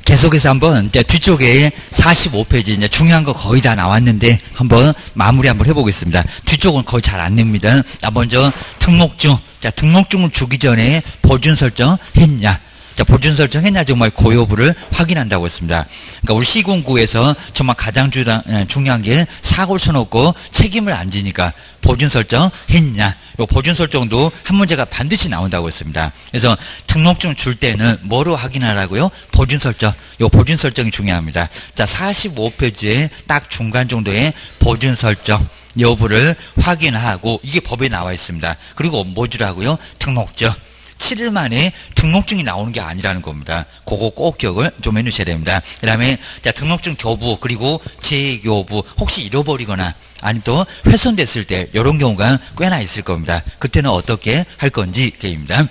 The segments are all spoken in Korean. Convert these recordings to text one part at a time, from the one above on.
계속해서 한번 이제 뒤쪽에 45페이지 이제 중요한 거 거의 다 나왔는데 한번 마무리 한번 해보겠습니다. 뒤쪽은 거의 잘 안 냅니다. 먼저 등록증. 자, 등록증을 주기 전에 보준 설정 했냐? 자, 보준 설정했냐 정말 그 여부를 확인한다고 했습니다. 그러니까 우리 시공구에서 정말 가장 중요한 게 사고를 쳐놓고 책임을 안 지니까 보준 설정 했냐. 요 보준 설정도 한 문제가 반드시 나온다고 했습니다. 그래서 등록증 줄 때는 뭐로 확인하라고요? 보준 설정. 요 보준 설정이 중요합니다. 자, 45페이지에 딱 중간 정도의 보준 설정 여부를 확인하고 이게 법에 나와 있습니다. 그리고 뭐 주라고요? 등록증. 7일 만에 등록증이 나오는 게 아니라는 겁니다. 그거 꼭 기억을 좀 해주셔야 됩니다. 그 다음에 등록증 교부 그리고 재교부 혹시 잃어버리거나 아니면 또 훼손됐을 때 이런 경우가 꽤나 있을 겁니다. 그때는 어떻게 할 건지 게임입니다.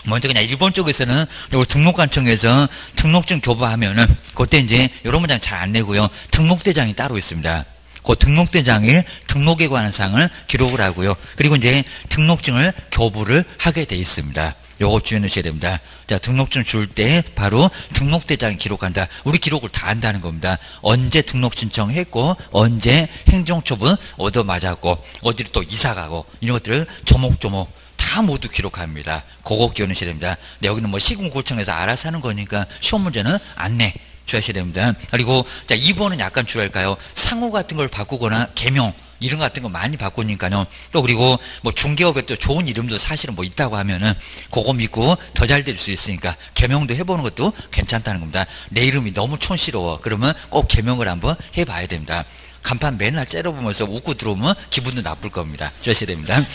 먼저 그냥 일본 쪽에서는 등록관청에서 등록증 교부하면은 그때 이제 이런 문장 잘 안 내고요. 등록대장이 따로 있습니다. 그 등록대장에 등록에 관한 사항을 기록을 하고요. 그리고 이제 등록증을 교부를 하게 돼 있습니다. 요거 주의해 주셔야 됩니다. 자, 등록증 줄 때 바로 등록대장에 기록한다. 우리 기록을 다 한다는 겁니다. 언제 등록 신청했고 언제 행정처분 얻어맞았고 어디로 또 이사가고 이런 것들을 조목조목 다 모두 기록합니다. 그거 기억하셔야 됩니다. 근데 여기는 뭐 시군구청에서 알아서 하는 거니까 시험 문제는 안 내. 주의하셔야 됩니다. 그리고 자 2번은 약간 주의할까요? 상호 같은 걸 바꾸거나 개명 이름 같은 거 많이 바꾸니까요. 또 그리고 뭐 중개업에 또 좋은 이름도 사실은 뭐 있다고 하면은 그거 믿고 더 잘 될 수 있으니까 개명도 해보는 것도 괜찮다는 겁니다. 내 이름이 너무 촌스러워. 그러면 꼭 개명을 한번 해봐야 됩니다. 간판 맨날 째려보면서 웃고 들어오면 기분도 나쁠 겁니다. 주의하셔야 됩니다.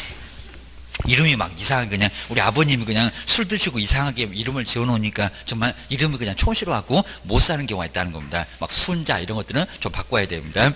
이름이 막 이상하게 그냥 우리 아버님이 그냥 술 드시고 이상하게 이름을 지어놓으니까 정말 이름이 그냥 촌스러워하고 못 사는 경우가 있다는 겁니다. 막 순자 이런 것들은 좀 바꿔야 됩니다.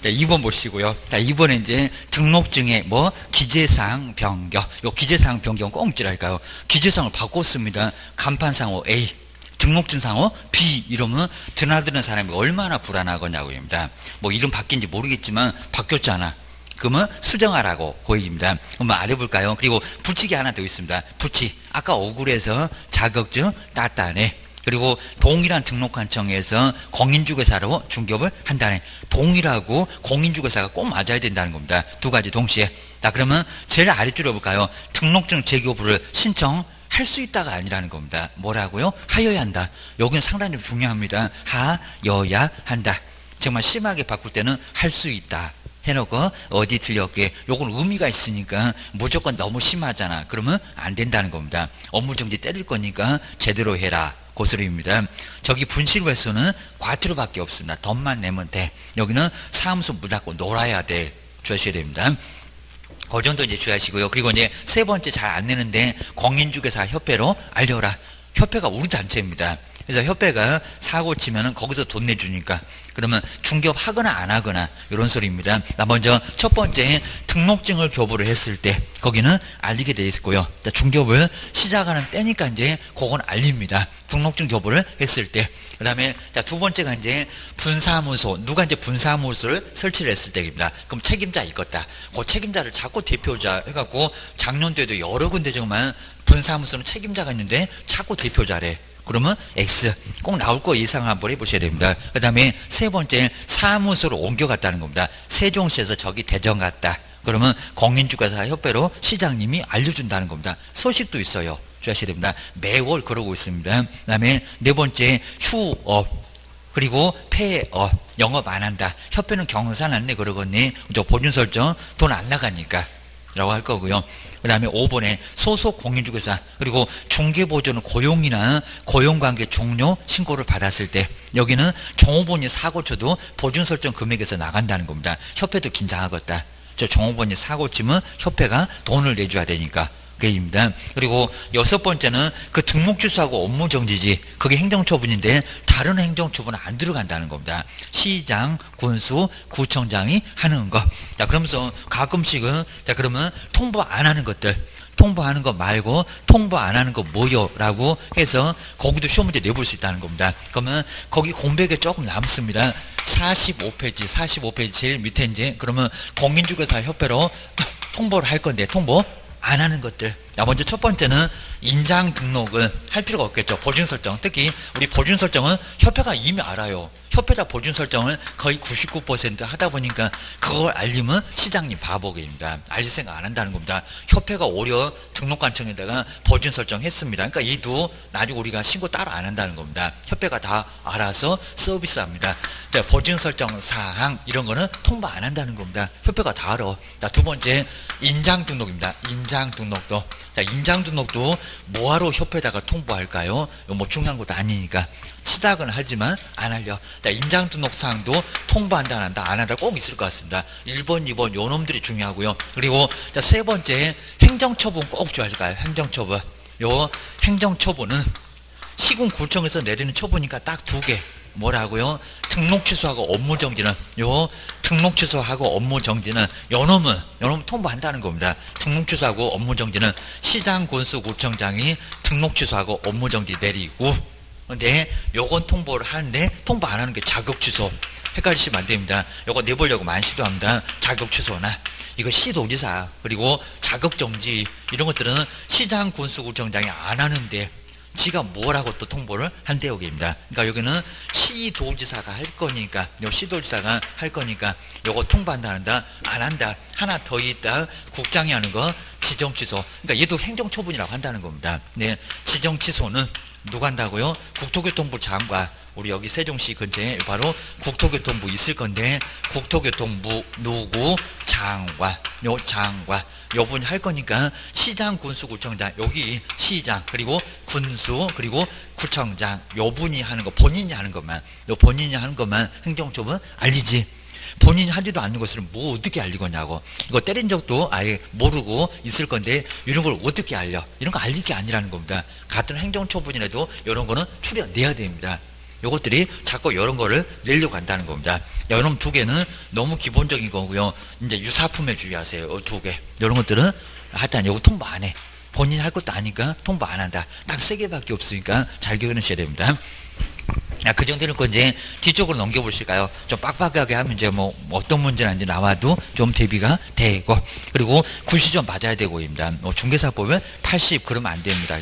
자, 2번 보시고요. 자, 2번에 이제 등록증에 뭐 기재사항 변경. 요 기재사항 변경 꼭 묻지랄까요? 기재사항을 바꿨습니다. 간판상호 A, 등록증상호 B 이러면 드나드는 사람이 얼마나 불안하겠냐고입니다. 뭐 이름 바뀐지 모르겠지만 바뀌었잖아. 그러면 수정하라고 고얘기입니다. 한번 알아볼까요? 그리고 붙이기 하나 더 있습니다. 붙이. 아까 억울해서 자격증 땄다네. 그리고 동일한 등록관청에서 공인중개사로 중개업을 한다네. 동일하고 공인중개사가 꼭 맞아야 된다는 겁니다. 두 가지 동시에. 자, 그러면 제일 아래줄에 볼까요? 등록증 재교부를 신청할 수 있다가 아니라는 겁니다. 뭐라고요? 하여야 한다. 여기는 상당히 중요합니다. 하여야 한다. 정말 심하게 바꿀 때는 할 수 있다. 해놓고 어디 틀렸게 요건 의미가 있으니까 무조건 너무 심하잖아. 그러면 안 된다는 겁니다. 업무정지 때릴 거니까 제대로 해라. 고소리입니다. 저기 분실회수는 과태료밖에 없습니다. 돈만 내면 돼. 여기는 사무소 문 닫고 놀아야 돼. 주의하셔야 됩니다. 그 정도 이제 주의하시고요. 그리고 이제 세 번째 잘 안 내는데 공인중개사 협회로 알려라. 협회가 우리 단체입니다. 그래서 협회가 사고 치면은 거기서 돈 내주니까 그러면 중개업 하거나 안 하거나 이런 소리입니다. 먼저 첫 번째 등록증을 교부를 했을 때 거기는 알리게 되어 있고요. 중개업을 시작하는 때니까 이제 그건 알립니다. 등록증 교부를 했을 때. 그 다음에 두 번째가 이제 분사무소, 누가 이제 분사무소를 설치를 했을 때입니다. 그럼 책임자 있겠다. 그 책임자를 자꾸 대표자 해갖고 작년도에도 여러 군데 정말 분사무소는 책임자가 있는데 자꾸 대표자래. 그러면 X 꼭 나올 거 예상 한번 해보셔야 됩니다. 그 다음에 세 번째 사무소로 옮겨갔다는 겁니다. 세종시에서 저기 대전 갔다. 그러면 공인중개사 협회로 시장님이 알려준다는 겁니다. 소식도 있어요. 주의하셔야 됩니다. 매월 그러고 있습니다. 그 다음에 네 번째 휴업 그리고 폐업 영업 안 한다. 협회는 경산 안 내 그러겠니? 저 보증 설정 돈 안 나가니까 라고 할 거고요. 그 다음에 5번에 소속 공인중개사 그리고 중개보조는 고용이나 고용관계 종료 신고를 받았을 때 여기는 종업원이 사고 쳐도 보증 설정 금액에서 나간다는 겁니다. 협회도 긴장하겠다. 저 종업원이 사고 치면 협회가 돈을 내줘야 되니까 그게입니다. 그리고 여섯 번째는 그 등록 취소하고 업무 정지지 그게 행정처분인데 다른 행정처분은 안 들어간다는 겁니다. 시장, 군수, 구청장이 하는 거. 자, 그러면서 가끔씩은 자, 그러면 통보 안 하는 것들 통보하는 거 말고 통보 안 하는 거 뭐요? 라고 해서 거기도 시험 문제 내볼 수 있다는 겁니다. 그러면 거기 공백에 조금 남습니다. 45페이지 제일 밑에 이제 그러면 공인중개사 협회로 통보를 할 건데 통보 안 하는 것들 먼저 첫 번째는 인장 등록은 할 필요가 없겠죠. 보증 설정. 특히 우리 보증 설정은 협회가 이미 알아요. 협회가 보증 설정을 거의 99% 하다 보니까 그걸 알리면 시장님 바보입니다. 알릴 생각 안 한다는 겁니다. 협회가 오히려 등록관청에다가 보증 설정했습니다. 그러니까 얘도 나중에 우리가 신고 따로 안 한다는 겁니다. 협회가 다 알아서 서비스합니다. 자, 보증 설정 사항 이런 거는 통보 안 한다는 겁니다. 협회가 다 알아. 자, 두 번째 인장 등록입니다. 인장 등록도. 자, 인장 등록도 뭐하러 협회에다가 통보할까요? 뭐 중요한 것도 아니니까. 시작은 하지만 안 알려. 자, 인장 등록 사항도 통보한다, 안 한다, 안 한다 꼭 있을 것 같습니다. 1번, 2번 요 놈들이 중요하고요. 그리고 자, 세 번째 행정처분 꼭 줘야할까요? 행정처분. 요 행정처분은 시군구청에서 내리는 처분이니까 딱 두 개. 뭐라고요? 등록 취소하고 업무 정지는 요 등록 취소하고 업무 정지는 요 놈은 통보한다는 겁니다. 등록 취소하고 업무 정지는 시장 군수 구청장이 등록 취소하고 업무 정지 내리고 근데 요건 통보를 하는데 통보 안 하는 게 자격 취소. 헷갈리시면 안 됩니다. 요거 내보려고 많이 시도합니다. 자격 취소나 이거 시도지사 그리고 자격 정지 이런 것들은 시장 군수 구청장이 안 하는데 지가 뭐라고 또 통보를 한대요, 여기입니다. 그러니까 여기는 시도지사가 할 거니까, 요 시도지사가 할 거니까, 요거 통보한다, 한다, 안 한다. 하나 더 있다. 국장이 하는 거, 지정 취소. 그러니까 얘도 행정처분이라고 한다는 겁니다. 네. 지정 취소는 누가 한다고요? 국토교통부 장관. 우리 여기 세종시 근처에 바로 국토교통부 있을 건데, 국토교통부 누구? 장관. 요 장관. 요 분이 할 거니까 시장 군수구청장 여기 시장 그리고 군수 그리고 구청장 요 분이 하는 거 본인이 하는 것만 요 본인이 하는 것만 행정처분 알리지 본인이 하지도 않는 것을 뭐 어떻게 알리겠냐고 이거 때린 적도 아예 모르고 있을 건데 이런 걸 어떻게 알려 이런 거 알릴 게 아니라는 겁니다. 같은 행정처분이라도 이런 거는 출연내야 됩니다. 요것들이 자꾸 이런 거를 내려고 한다는 겁니다. 이런 두 개는 너무 기본적인 거고요. 이제 유사품에 주의하세요. 두 개. 이런 것들은 하여튼 요거 통보 안 해. 본인이 할 것도 아니까 통보 안 한다. 딱 세 개밖에 없으니까 잘 기억하셔야 됩니다. 그 정도는 거 이제 뒤쪽으로 넘겨보실까요? 좀 빡빡하게 하면 이제 뭐 어떤 문제나 이제 나와도 좀 대비가 되고 그리고 굿이 좀 맞아야 되고입니다. 중개사법은 80 그러면 안 됩니다.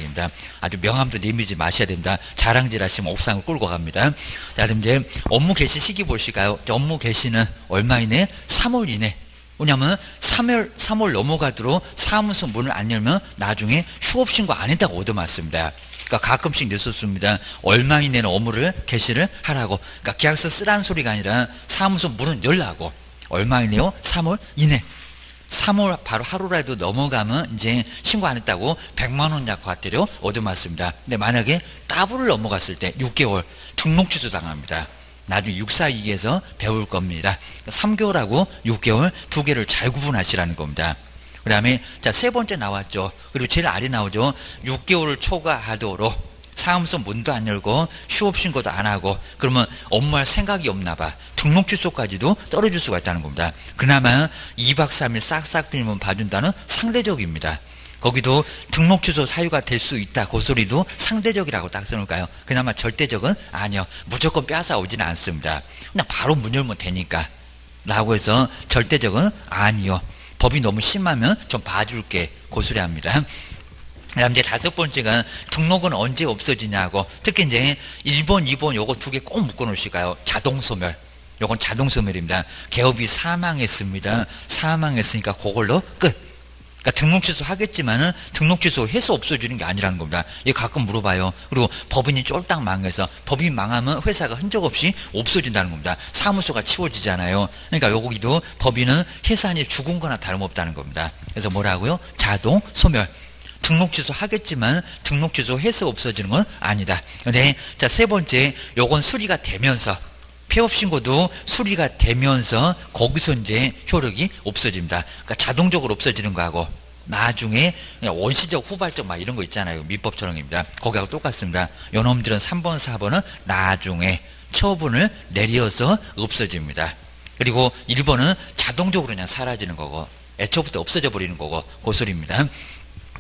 아주 명함도 내밀지 마셔야 됩니다. 자랑질 하시면 옥상을 끌고 갑니다. 자, 그럼 이제 업무 개시 시기 보실까요? 업무 개시는 얼마 이내? 3월 이내. 왜냐하면 3월 넘어가도록 사무소 문을 안 열면 나중에 휴업신고 안 했다고 얻어맞습니다. 그러니까 가끔씩 냈었습니다. 얼마 이내는 업무를 개시를 하라고. 그러니까 계약서 쓰라는 소리가 아니라 사무소 문은 열라고. 얼마 이내요? 3월 이내. 3월 바로 하루라도 넘어가면 이제 신고 안 했다고 100만 원 약과태료 얻어맞습니다. 근데 만약에 따블을 넘어갔을 때 6개월 등록 취소 당합니다. 나중에 642기에서 배울 겁니다. 3개월하고 6개월 두 개를 잘 구분하시라는 겁니다. 그 다음에 자, 세 번째 나왔죠. 그리고 제일 아래 나오죠. 6개월을 초과하도록 사무소 문도 안 열고 휴업신고도 안 하고 그러면 업무할 생각이 없나 봐. 등록 취소까지도 떨어질 수가 있다는 겁니다. 그나마 2박 3일 싹싹 빌면 봐준다는 상대적입니다. 거기도 등록 취소 사유가 될 수 있다. 그 소리도 상대적이라고 딱 써놓을까요? 그나마 절대적은 아니요. 무조건 빼앗아 오지는 않습니다. 그냥 바로 문 열면 되니까. 라고 해서 절대적은 아니요. 법이 너무 심하면 좀 봐줄게. 그 소리 합니다. 그 다음 이제 다섯 번째가 등록은 언제 없어지냐고. 특히 이제 1번, 2번 요거 두 개 꼭 묶어 놓으실까요? 자동소멸. 요건 자동소멸입니다. 개업이 사망했습니다. 사망했으니까 그걸로 끝. 그러니까 등록 취소 하겠지만은 등록 취소 해서 없어지는 게 아니라는 겁니다. 이게 가끔 물어봐요. 그리고 법인이 쫄딱 망해서 법인 망하면 회사가 흔적 없이 없어진다는 겁니다. 사무소가 치워지잖아요. 그러니까 여기도 법인은 해산이 죽은 거나 다름없다는 겁니다. 그래서 뭐라고요? 자동 소멸. 등록 취소 하겠지만 등록 취소 해서 없어지는 건 아니다. 근데 자, 세 번째 요건 수리가 되면서 폐업신고도 수리가 되면서 거기서 이제 효력이 없어집니다. 그러니까 자동적으로 없어지는 거하고 나중에 원시적 후발적 막 이런 거 있잖아요. 민법처럼입니다. 거기하고 똑같습니다. 요놈들은 3번, 4번은 나중에 처분을 내려서 없어집니다. 그리고 1번은 자동적으로 그냥 사라지는 거고 애초부터 없어져 버리는 거고 그 소리입니다.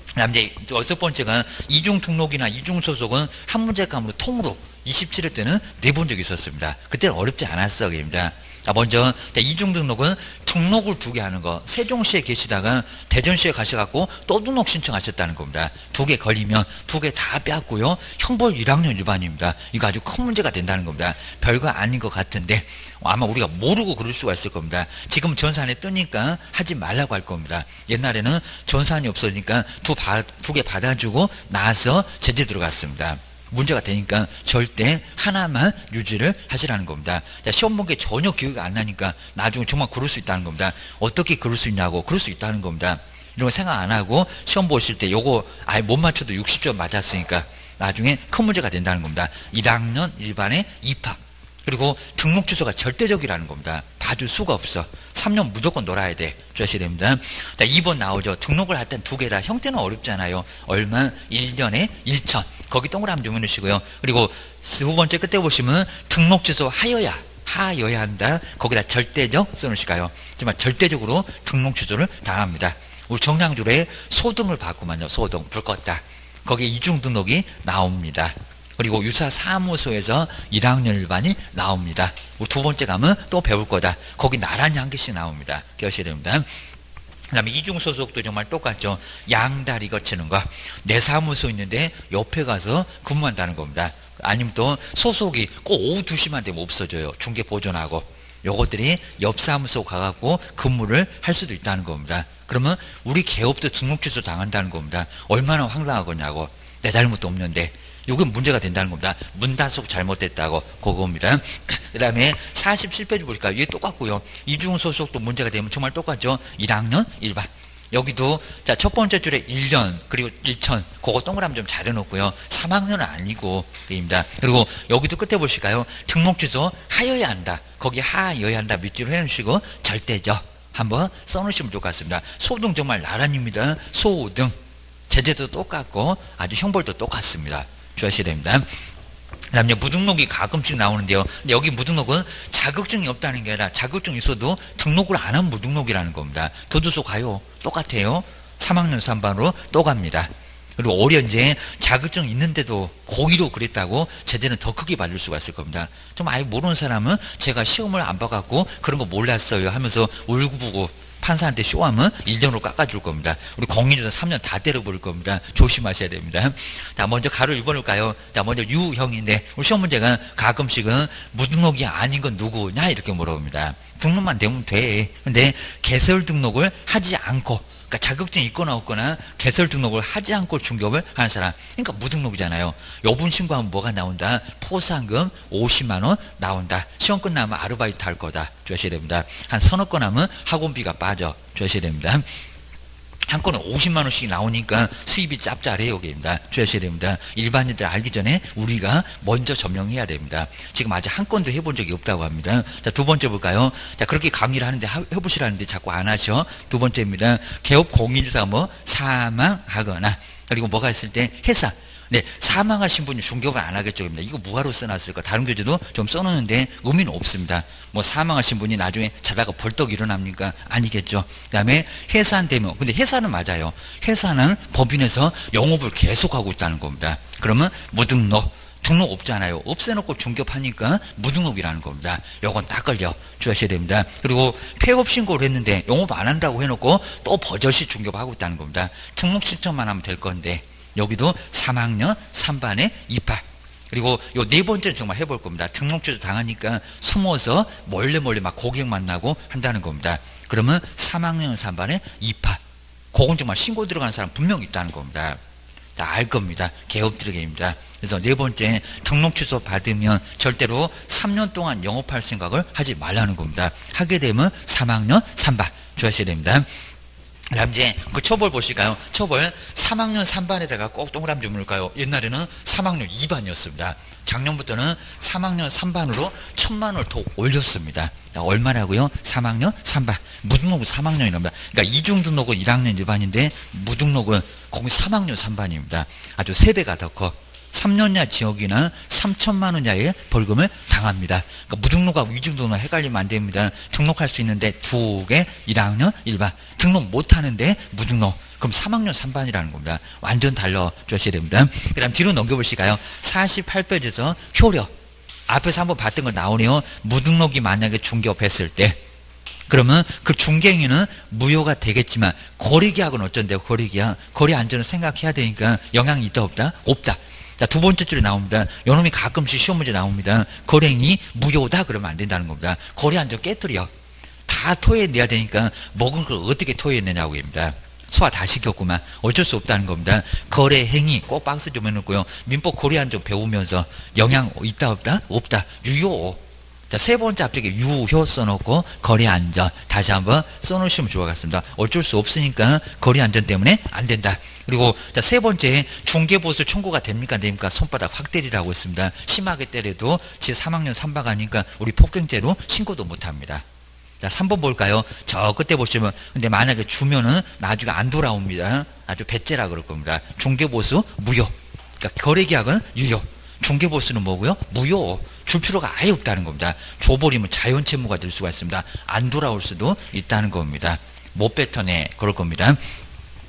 그다음 이제 여섯 번째가 이중 등록이나 이중 소속은 한 문제감으로 통으로 27회 때는 내본 적이 있었습니다. 그때는 어렵지 않았어. 입니다. 먼저 이중 등록은 등록을 2개 하는 거. 세종시에 계시다가 대전시에 가셔갖고 또 등록 신청하셨다는 겁니다. 2개 걸리면 2개 다 빼앗고요. 형벌 1학년 일반입니다. 이거 아주 큰 문제가 된다는 겁니다. 별거 아닌 것 같은데 아마 우리가 모르고 그럴 수가 있을 겁니다. 지금 전산에 뜨니까 하지 말라고 할 겁니다. 옛날에는 전산이 없어지니까 2개 받아주고 나서 제재 들어갔습니다. 문제가 되니까 절대 하나만 유지를 하시라는 겁니다. 시험 본 게 전혀 기억이 안 나니까 나중에 정말 그럴 수 있다는 겁니다. 어떻게 그럴 수 있냐고 그럴 수 있다는 겁니다. 이런 거 생각 안 하고 시험 보실 때 요거 아예 못 맞춰도 60점 맞았으니까 나중에 큰 문제가 된다는 겁니다. 1학년 일반에 입학. 그리고 등록 취소가 절대적이라는 겁니다. 봐줄 수가 없어. 3년 무조건 놀아야 돼. 주셔야 됩니다. 자, 2번 나오죠. 등록을 할 땐 2개다. 형태는 어렵잖아요. 얼마? 1년에 1천. 거기 동그라미 좀 해놓으시고요. 그리고 2번째 끝에 보시면 등록 취소 하여야 한다. 거기다 절대적 써놓으실까요? 정말 절대적으로 등록 취소를 당합니다. 우리 정량줄에 소등을 받고만요. 소등 불 껐다. 거기에 이중 등록이 나옵니다. 그리고 유사 사무소에서 1학년 일반이 나옵니다. 우리 2번째 가면 또 배울 거다. 거기 나란히 한 개씩 나옵니다. 기억하셔야 됩니다. 그 다음에 이중소속도 정말 똑같죠. 양다리 거치는 거. 내 사무소 있는데 옆에 가서 근무한다는 겁니다. 아니면 또 소속이 꼭 오후 2시만 되면 없어져요. 중개 보존하고. 요것들이 옆 사무소 가갖고 근무를 할 수도 있다는 겁니다. 그러면 우리 개업도 등록 취소 당한다는 겁니다. 얼마나 황당하겠냐고. 내 잘못도 없는데. 이게 문제가 된다는 겁니다. 문단속 잘못됐다고 그겁니다. 그 다음에 47페이지 보실까요? 이게 똑같고요. 이중소속도 문제가 되면 정말 똑같죠. 1학년 일반. 여기도 자 첫 번째 줄에 1년 그리고 1천 그거 동그라미 좀 잘 해놓고요. 3학년은 아니고 입니다. 그리고 여기도 끝에 보실까요? 등록 취소 하여야 한다. 거기 하여야 한다. 밑줄로 해놓으시고 절대죠. 한번 써놓으시면 좋을 것 같습니다. 소등 정말 나란입니다. 소등. 제재도 똑같고 아주 형벌도 똑같습니다. 주셔야 됩니다. 그 다음에 무등록이 가끔씩 나오는데요. 근데 여기 무등록은 자격증이 없다는 게 아니라 자격증이 있어도 등록을 안 한 무등록이라는 겁니다. 교도소 가요. 똑같아요. 3학년 3반으로 또 갑니다. 그리고 오히려 이제 자격증 있는데도 고의로 그랬다고 제재는 더 크게 받을 수가 있을 겁니다. 좀 아예 모르는 사람은 제가 시험을 안 봐갖고 그런 거 몰랐어요 하면서 울고보고 판사한테 쇼하면 1년으로 깎아줄 겁니다. 우리 공인조사 3년 다 때려버릴 겁니다. 조심하셔야 됩니다. 자, 먼저 가로 1번을 가요. 자, 먼저 유형인데 우리 시험 문제가 가끔씩은 무등록이 아닌 건 누구냐 이렇게 물어봅니다. 등록만 되면 돼. 근데 개설 등록을 하지 않고 그러니까 자격증이 있거나 없거나 개설 등록을 하지 않고 중개업을 하는 사람. 그러니까 무등록이잖아요. 요분 신고하면 뭐가 나온다? 포상금 50만 원 나온다. 시험 끝나면 아르바이트 할 거다. 주셔야 됩니다. 한 서너 건 하면 학원비가 빠져. 주셔야 됩니다. 한 건은 50만 원씩 나오니까 수입이 짭짤해요. 여기입니다. 주셔야 됩니다. 일반인들 알기 전에 우리가 먼저 점령해야 됩니다. 지금 아직 한 건도 해본 적이 없다고 합니다. 자, 두 번째 볼까요? 자, 그렇게 강의를 하는데 해보시라는데 자꾸 안 하셔. 두 번째입니다. 개업 공인주사가 뭐 사망하거나 그리고 뭐가 있을 때 회사. 네, 사망하신 분이 중개업을 안 하겠죠. 이거 뭐하러 써놨을까? 다른 교재도 좀 써놓는데 의미는 없습니다. 뭐 사망하신 분이 나중에 자다가 벌떡 일어납니까? 아니겠죠. 그 다음에 해산되면, 근데 해산은 맞아요. 해산은 법인에서 영업을 계속하고 있다는 겁니다. 그러면 무등록, 등록 없잖아요. 없애놓고 중개업하니까 무등록이라는 겁니다. 요건 딱 걸려 주셔야 됩니다. 그리고 폐업 신고를 했는데 영업 안 한다고 해놓고 또 버젓이 중개업하고 있다는 겁니다. 등록 신청만 하면 될 건데 여기도 3학년 3반에 입학. 그리고 요 네 번째는 정말 해볼 겁니다. 등록죄도 당하니까 숨어서 몰래 막 고객 만나고 한다는 겁니다. 그러면 3학년 3반에 입학. 그건 정말 신고 들어가는 사람 분명히 있다는 겁니다. 알 겁니다. 개업들에게입니다. 그래서 네 번째 등록 취소 받으면 절대로 3년 동안 영업할 생각을 하지 말라는 겁니다. 하게 되면 3학년 3반 주셔야 됩니다. 그다음 이제 그 처벌 보실까요? 처벌 3학년 3반에다가 꼭 동그라미 좀 넣을까요? 옛날에는 3학년 2반이었습니다. 작년부터는 3학년 3반으로 1,000만 원을 더 올렸습니다. 얼마라고요? 3학년 3반. 무등록은 3학년이랍니다. 그러니까 이중등록은 1학년 1반인데 무등록은 거기 3학년 3반입니다. 아주 3배가 더 커. 3년야 지역이나 3천만 원야의 벌금을 당합니다. 그러니까 무등록하고 이중등록 헷갈리면 안 됩니다. 등록할 수 있는데 2개 1학년 1반 등록 못하는데 무등록 그럼 3학년 3반이라는 겁니다. 완전 달라져야 됩니다. 그 다음 뒤로 넘겨보실까요? 48페이지에서 효력. 앞에서 한번 봤던 거 나오네요. 무등록이 만약에 중개업했을 때. 그러면 그 중개행위는 무효가 되겠지만 거래계약은 어쩐대요? 거래계약. 거래 안전을 생각해야 되니까 영향이 있다 없다? 없다. 자, 두 번째 줄에 나옵니다. 요놈이 가끔씩 시험 문제 나옵니다. 거래행위 무효다 그러면 안 된다는 겁니다. 거래 안전 깨뜨려. 다 토해내야 되니까 먹은 걸 어떻게 토해내냐고 합니다. 소화 다 시켰구만. 어쩔 수 없다는 겁니다. 거래 행위 꼭 박스 좀 해놓고요. 민법 거래안 좀 배우면서 영향 있다 없다? 없다. 유효. 자, 세 번째 앞쪽에 유효 써놓고 거래 안전 다시 한번 써놓으시면 좋을 것 같습니다. 어쩔 수 없으니까 거래 안전 때문에 안 된다. 그리고 자, 세 번째 중개보수 청구가 됩니까 안 됩니까? 손바닥 확 때리라고 했습니다. 심하게 때려도 제 3학년 3박 아니니까 우리 폭행죄로 신고도 못합니다. 자, 3번 볼까요? 저 끝에 보시면 근데 만약에 주면은 나중에 안 돌아옵니다. 아주 배째라 그럴 겁니다. 중개보수 무효. 그러니까 거래계약은 유효. 중개보수는 뭐고요? 무효. 줄 필요가 아예 없다는 겁니다. 줘버리면 자연채무가 될 수가 있습니다. 안 돌아올 수도 있다는 겁니다. 못 뱉어내 그럴 겁니다.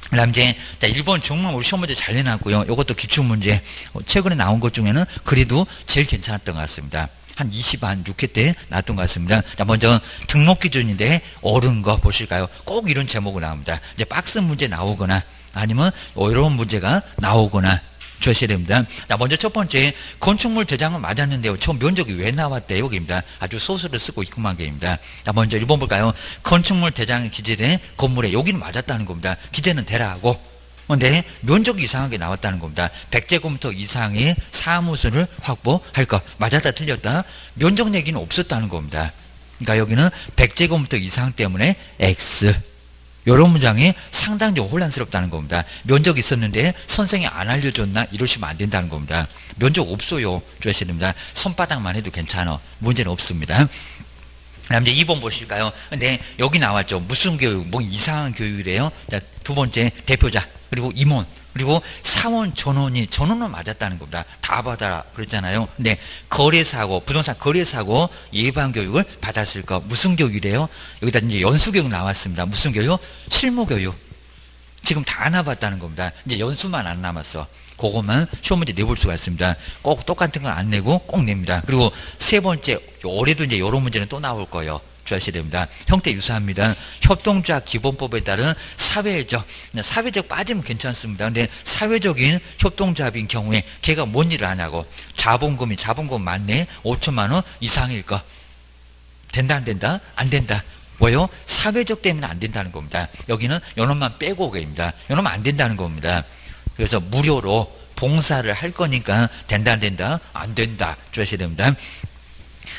그 다음 이제 1번 정말 우리 시험 문제 잘 내놨고요. 이것도 기출문제 최근에 나온 것 중에는 그래도 제일 괜찮았던 것 같습니다. 한 6회 때 나왔던 것 같습니다. 자, 먼저 등록 기준인데 옳은 거 보실까요? 꼭 이런 제목으로 나옵니다. 이제 박스 문제 나오거나 아니면 어려운 문제가 나오거나 주셔야 됩니다. 자, 먼저 첫 번째 건축물 대장은 맞았는데요. 처음 면적이 왜 나왔대요? 여기입니다. 아주 소설을 쓰고 있구만 게입니다. 자, 먼저 1번 볼까요? 건축물 대장에 기재된 건물에 여기는 맞았다는 겁니다. 기재는 되라고. 근데 면적이 이상하게 나왔다는 겁니다. 100제곱미터 이상의 사무소를 확보할 것. 맞았다 틀렸다? 면적 얘기는 없었다는 겁니다. 그러니까 여기는 100제곱미터 이상 때문에 X. 이런 문장이 상당히 혼란스럽다는 겁니다. 면적 있었는데 선생이 안 알려줬나? 이러시면 안 된다는 겁니다. 면적 없어요. 주셔야 됩니다. 손바닥만 해도 괜찮아. 문제는 없습니다. 그다음 이제 2번 보실까요? 근데 여기 나왔죠. 무슨 교육? 뭐 이상한 교육이래요. 자, 두 번째 대표자 그리고 임원 그리고 사원 전원은 맞았다는 겁니다. 다 받아라 그랬잖아요. 근데 거래사고 부동산 거래사고 예방교육을 받았을 거 무슨 교육이래요? 여기다 이제 연수교육 나왔습니다. 무슨 교육? 실무교육. 지금 다 나봤다는 겁니다. 이제 연수만 안 남았어. 그것만 시험 문제 내볼 수가 있습니다. 꼭 똑같은 걸 안 내고 꼭 냅니다. 그리고 세 번째 올해도 이제 이런 문제는 또 나올 거예요. 주셔야 됩니다. 형태 유사합니다. 협동조합 기본법에 따른 사회적 빠지면 괜찮습니다. 근데 사회적인 협동조합인 경우에 걔가 뭔 일을 하냐고. 자본금 맞네. 5천만 원 이상일 거. 된다 안 된다? 안 된다. 뭐요? 사회적 때문에 안 된다는 겁니다. 여기는 요놈만 빼고 오게입니다. 요놈은 안 된다는 겁니다. 그래서 무료로 봉사를 할 거니까 된다 안 된다? 안 된다. 주셔야 됩니다.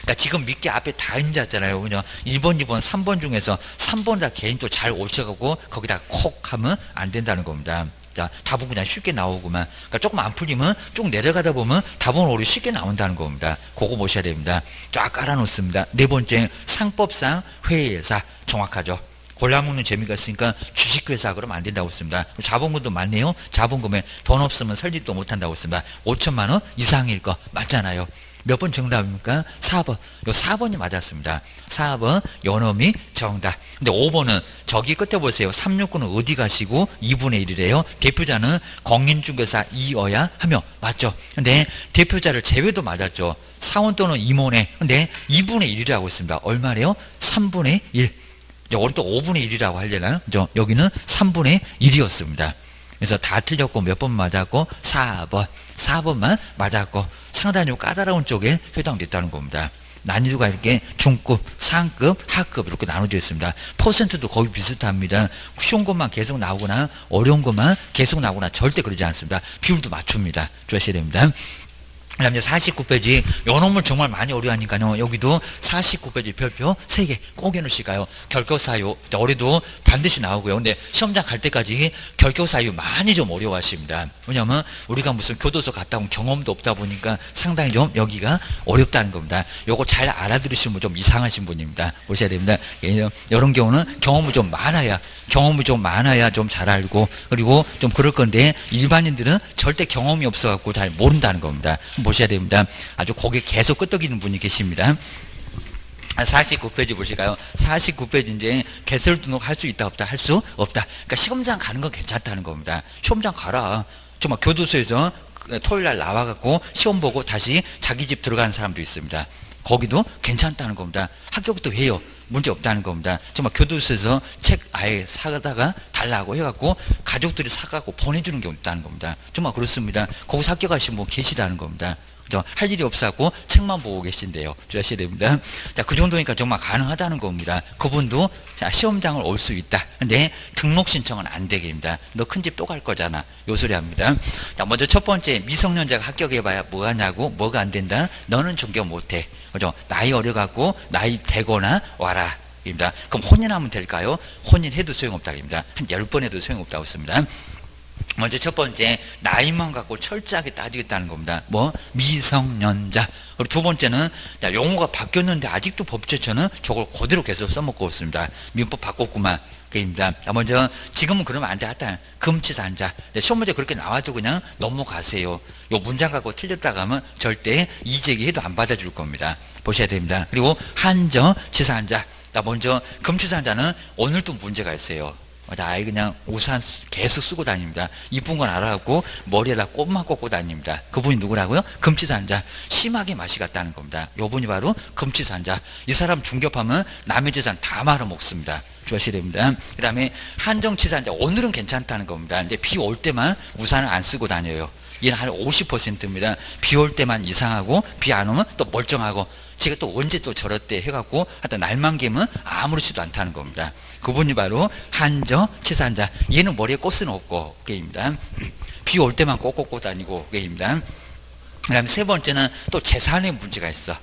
그러니까 지금 밑에 앞에 다 앉았잖아요. 그죠? 1번, 2번, 3번 중에서 3번 다 개인 또 잘 오셔가고 거기다 콕 하면 안 된다는 겁니다. 자, 답은 그냥 쉽게 나오구만. 그러니까 조금 안 풀리면 쭉 내려가다 보면 답은 오히려 쉽게 나온다는 겁니다. 그거 보셔야 됩니다. 쫙 깔아놓습니다. 네 번째, 상법상 회사. 정확하죠. 골라먹는 재미가 있으니까 주식회사 그러면 안 된다고 했습니다. 자본금도 많네요. 자본금에 돈 없으면 설립도 못한다고 했습니다. 5천만 원 이상일 거 맞잖아요. 몇 번 정답입니까? 4번. 요 4번이 맞았습니다. 4번 요놈이 정답. 근데 5번은 저기 끝에 보세요. 369는 어디 가시고 2분의 1이래요. 대표자는 공인중개사 이어야 하며 맞죠? 근데 대표자를 제외도 맞았죠. 사원 또는 임원에 근데 2분의 1이라고 했습니다. 얼마래요? 3분의 1. 오늘 또 5분의 1이라고 하려나요? 여기는 3분의 1이었습니다. 그래서 다 틀렸고 몇 번 맞았고 4번만 맞았고 상당히 까다로운 쪽에 해당됐다는 겁니다. 난이도가 이렇게 중급, 상급, 하급 이렇게 나눠져 있습니다. 퍼센트도 거의 비슷합니다. 쉬운 것만 계속 나오거나 어려운 것만 계속 나오거나 절대 그러지 않습니다. 비율도 맞춥니다. 주셔야 됩니다. 그 다음에 49페이지 요놈을 정말 많이 어려워하니까요. 여기도 49페이지 별표 3개 꼭 해놓으실까요? 결격사유 올해도 반드시 나오고요. 근데 시험장 갈 때까지 결격사유 많이 좀 어려워하십니다. 왜냐하면 우리가 무슨 교도소 갔다 온 경험도 없다 보니까 상당히 좀 여기가 어렵다는 겁니다. 요거 잘 알아들으시는 분 좀 이상하신 분입니다. 보셔야 됩니다. 이런 경우는 경험이 좀 많아야 좀 잘 알고 그리고 좀 그럴 건데 일반인들은 절대 경험이 없어갖고 잘 모른다는 겁니다. 보셔야 됩니다. 아주 고개 계속 끄덕이는 분이 계십니다. 49페이지 보실까요? 49페이지인데 개설 등록할 수 있다 없다? 할 수 없다. 그러니까 시험장 가는 건 괜찮다는 겁니다. 시험장 가라. 정말 교도소에서 토요일날 나와갖고 시험 보고 다시 자기 집 들어가는 사람도 있습니다. 거기도 괜찮다는 겁니다. 합격도 해요. 문제 없다는 겁니다. 정말 교도소에서 책 아예 사다가 달라고 해갖고 가족들이 사갖고 보내주는 경우 있다는 겁니다. 정말 그렇습니다. 거기서 합격하신 분 계시다는 겁니다. 할 일이 없어갖고 책만 보고 계신데요. 주의하셔야 됩니다. 자, 그 정도니까 정말 가능하다는 겁니다. 그분도 자, 시험장을 올 수 있다. 근데 등록 신청은 안 되게 합니다. 너 큰 집 또 갈 거잖아. 요 소리 합니다. 자, 먼저 첫 번째, 미성년자가 합격해봐야 뭐 하냐고, 뭐가 안 된다? 너는 존경 못해. 그죠? 나이 어려갖고, 나이 되거나 와라. 입니다. 그럼 혼인하면 될까요? 혼인해도 소용없다고 합니다. 한 10번 해도 소용없다고 했습니다. 먼저 첫 번째, 나이만 갖고 철저하게 따지겠다는 겁니다. 뭐 미성년자. 그리고 두 번째는 용어가 바뀌었는데 아직도 법제처는 저걸 그대로 계속 써먹고 있습니다. 민법 바꿨구만. 그입니다. 먼저 지금은 그러면 안 돼. 금치산자. 시험 문제 그렇게 나와도 그냥 넘어가세요. 요 문장 갖고 틀렸다가 하면 절대 이제기해도 안 받아줄 겁니다. 보셔야 됩니다. 그리고 한저 치산자. 먼저 금치산자는 오늘도 문제가 있어요. 아이 그냥 우산 계속 쓰고 다닙니다. 이쁜 건 알아갖고 머리에다 꽃만 꽂고 다닙니다. 그분이 누구라고요? 금치산자. 심하게 맛이 갔다는 겁니다. 요분이 바로 금치산자. 이 사람 중개하면 남의 재산 다 말아먹습니다. 주의하셔야 됩니다. 그 다음에 한정치산자. 오늘은 괜찮다는 겁니다. 근데 비 올 때만 우산을 안 쓰고 다녀요. 얘는 한 50%입니다. 비 올 때만 이상하고 비 안 오면 또 멀쩡하고 제가 또 언제 또 저랬대 해갖고 하여튼 날만 개면 아무렇지도 않다는 겁니다. 그분이 바로 한저 치산자. 얘는 머리에 꽃은 없고 그게입니다. 비 올 때만 꽃 꽂고 다니고 그게입니다. 그 다음에 세 번째는 또 재산에 문제가 있어.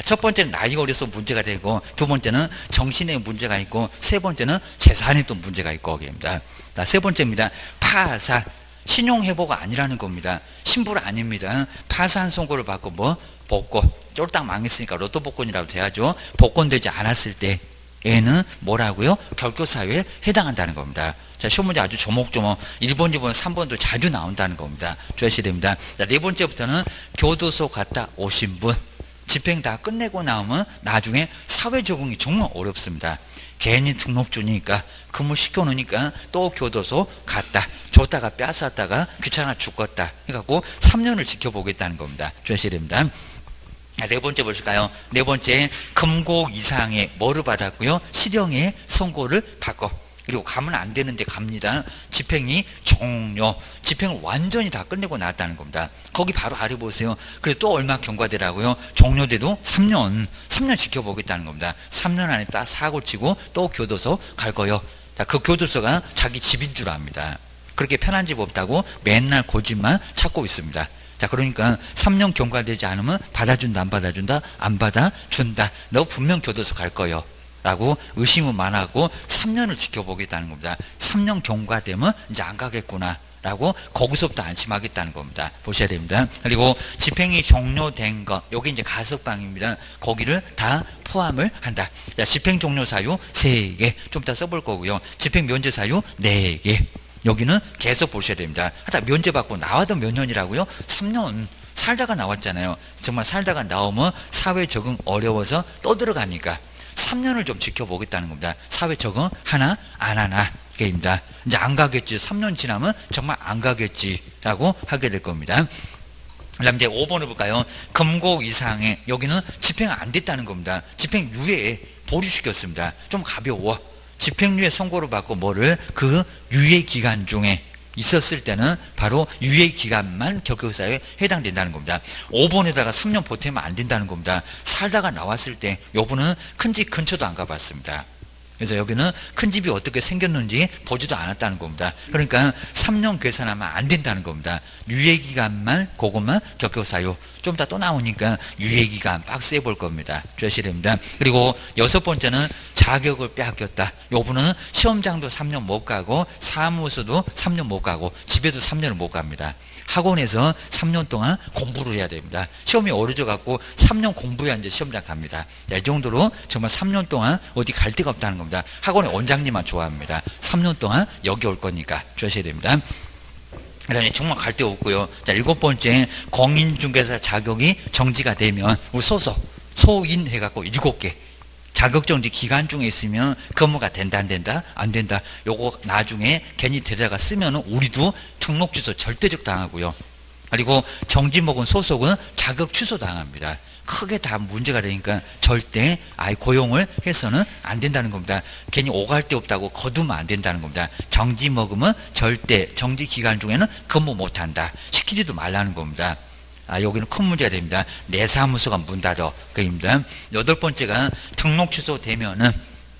첫 번째는 나이가 어려서 문제가 되고 두 번째는 정신에 문제가 있고 세 번째는 재산에 또 문제가 있고 그게입니다. 세 번째입니다. 파산. 신용회복가 아니라는 겁니다. 신불 아닙니다. 파산 선고를 받고 뭐 복권 쫄딱 망했으니까 로또 복권이라도 돼야죠. 복권되지 않았을 때 얘는 뭐라고요? 결교사유에 해당한다는 겁니다. 자, 시험 문제 아주 조목조목 1번, 2번, 3번도 자주 나온다는 겁니다. 주의하셔야 됩니다. 자, 네 번째부터는 교도소 갔다 오신 분 집행 다 끝내고 나오면 나중에 사회 적응이 정말 어렵습니다. 괜히 등록 주니까 근무 시켜놓으니까 또 교도소 갔다 줬다가 뺏었다가 귀찮아 죽겠다 해갖고 3년을 지켜보겠다는 겁니다. 주의하셔야 됩니다. 네 번째 보실까요? 네 번째, 금고 이상의 뭐를 받았고요? 실형의 선고를 받고 그리고 가면 안 되는데 갑니다. 집행이 종료. 집행을 완전히 다 끝내고 나왔다는 겁니다. 거기 바로 아래 보세요. 그래 또 얼마 경과되라고요? 종료돼도 3년 지켜보겠다는 겁니다. 3년 안에 딱 사고 치고 또 교도소 갈 거요. 그 교도소가 자기 집인 줄 압니다. 그렇게 편한 집 없다고 맨날 고집만 찾고 있습니다. 자, 그러니까 3년 경과되지 않으면 받아준다, 안 받아준다, 안 받아준다. 너 분명 교도소 갈 거요. 라고 의심은 많았고 3년을 지켜보겠다는 겁니다. 3년 경과되면 이제 안 가겠구나. 라고 거기서부터 안심하겠다는 겁니다. 보셔야 됩니다. 그리고 집행이 종료된 것, 여기 이제 가석방입니다. 거기를 다 포함을 한다. 자, 집행 종료 사유 3개, 좀 이따 써볼 거고요. 집행 면제 사유 4개. 여기는 계속 보셔야 됩니다. 하다 면제 받고 나와도 몇 년이라고요? 3년. 살다가 나왔잖아요. 정말 살다가 나오면 사회 적응 어려워서 또 들어가니까 3년을 좀 지켜보겠다는 겁니다. 사회 적응 하나 안 하나 게입니다. 이제 안 가겠지. 3년 지나면 정말 안 가겠지라고 하게 될 겁니다. 그다음 이제 5번을 볼까요? 금고 이상의 여기는 집행 안 됐다는 겁니다. 집행 유예에 보류시켰습니다. 좀 가벼워. 집행유예 선고를 받고 뭐를 그 유예 기간 중에 있었을 때는 바로 유예 기간만 격격사유에 해당된다는 겁니다. 5번에다가 3년 보태면 안 된다는 겁니다. 살다가 나왔을 때 요분은 큰 집 근처도 안 가봤습니다. 그래서 여기는 큰 집이 어떻게 생겼는지 보지도 않았다는 겁니다. 그러니까 3년 계산하면 안 된다는 겁니다. 유예기간만 그것만 격격사유. 좀 이따 또 나오니까 유예기간 빡세 볼 겁니다. 주의하셔야 됩니다. 그리고 6번째는 자격을 빼앗겼다. 요분은 시험장도 3년 못 가고 사무소도 3년 못 가고 집에도 3년을 못 갑니다. 학원에서 3년 동안 공부를 해야 됩니다. 시험이 어려져 갖고 3년 공부해야 이제 시험장 갑니다. 이 정도로 정말 3년 동안 어디 갈 데가 없다는 겁니다. 학원의 원장님만 좋아합니다. 3년 동안 여기 올 거니까 주의하셔야 됩니다. 그다음에 정말 갈 데 없고요. 자, 7번째 공인중개사 자격이 정지가 되면 우리 소인 해갖고 7개 자격정지 기간 중에 있으면 근무가 된다 안 된다? 안 된다. 요거 나중에 괜히 데려다가 쓰면은 우리도 등록 취소 절대적 당하고요. 그리고 정지 먹은 소속은 자격 취소 당합니다. 크게 다 문제가 되니까 절대 고용을 해서는 안 된다는 겁니다. 괜히 오갈 데 없다고 거두면 안 된다는 겁니다. 정지 먹으면 절대 정지 기간 중에는 근무 못한다. 시키지도 말라는 겁니다. 여기는 큰 문제가 됩니다. 내 사무소가 문 닫아. 그입니다. 8번째가 등록 취소되면은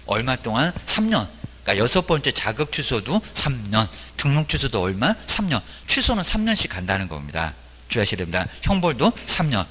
얼마 동안? 3년. 그러니까 6번째 자격 취소도 3년. 등록 취소도 얼마? 3년. 취소는 3년씩 간다는 겁니다. 주의하셔야 됩니다. 형벌도 3년.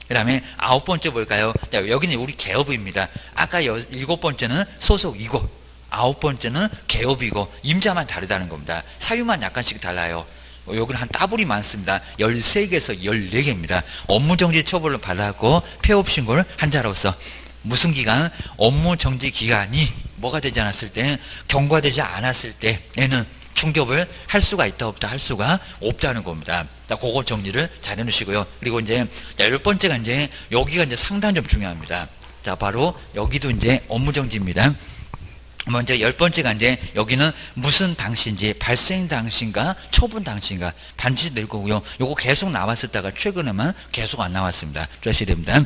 그 다음에 9번째 볼까요? 여기는 우리 개업입니다. 아까 7번째는 소속이고 9번째는 개업이고 임자만 다르다는 겁니다. 사유만 약간씩 달라요. 여기는 한 따블이 많습니다. 13개에서 14개입니다. 업무정지 처벌을 받았고 폐업 신고를 한 자로서 무슨 기간? 업무정지 기간이 뭐가 되지 않았을 때, 경과되지 않았을 때에는 중개업을 할 수가 있다 없다 할 수가 없다는 겁니다. 그거 정리를 잘 해놓으시고요. 그리고 이제 10번째가 이제 여기가 이제 상당히 좀 중요합니다. 자, 바로 여기도 이제 업무정지입니다. 먼저 10번째가 이제 여기는 무슨 당시인지 발생 당시인가 처분 당시인가 반드시 낼 거고요. 요거 계속 나왔었다가 최근에만 계속 안 나왔습니다. 주의하셔야 됩니다.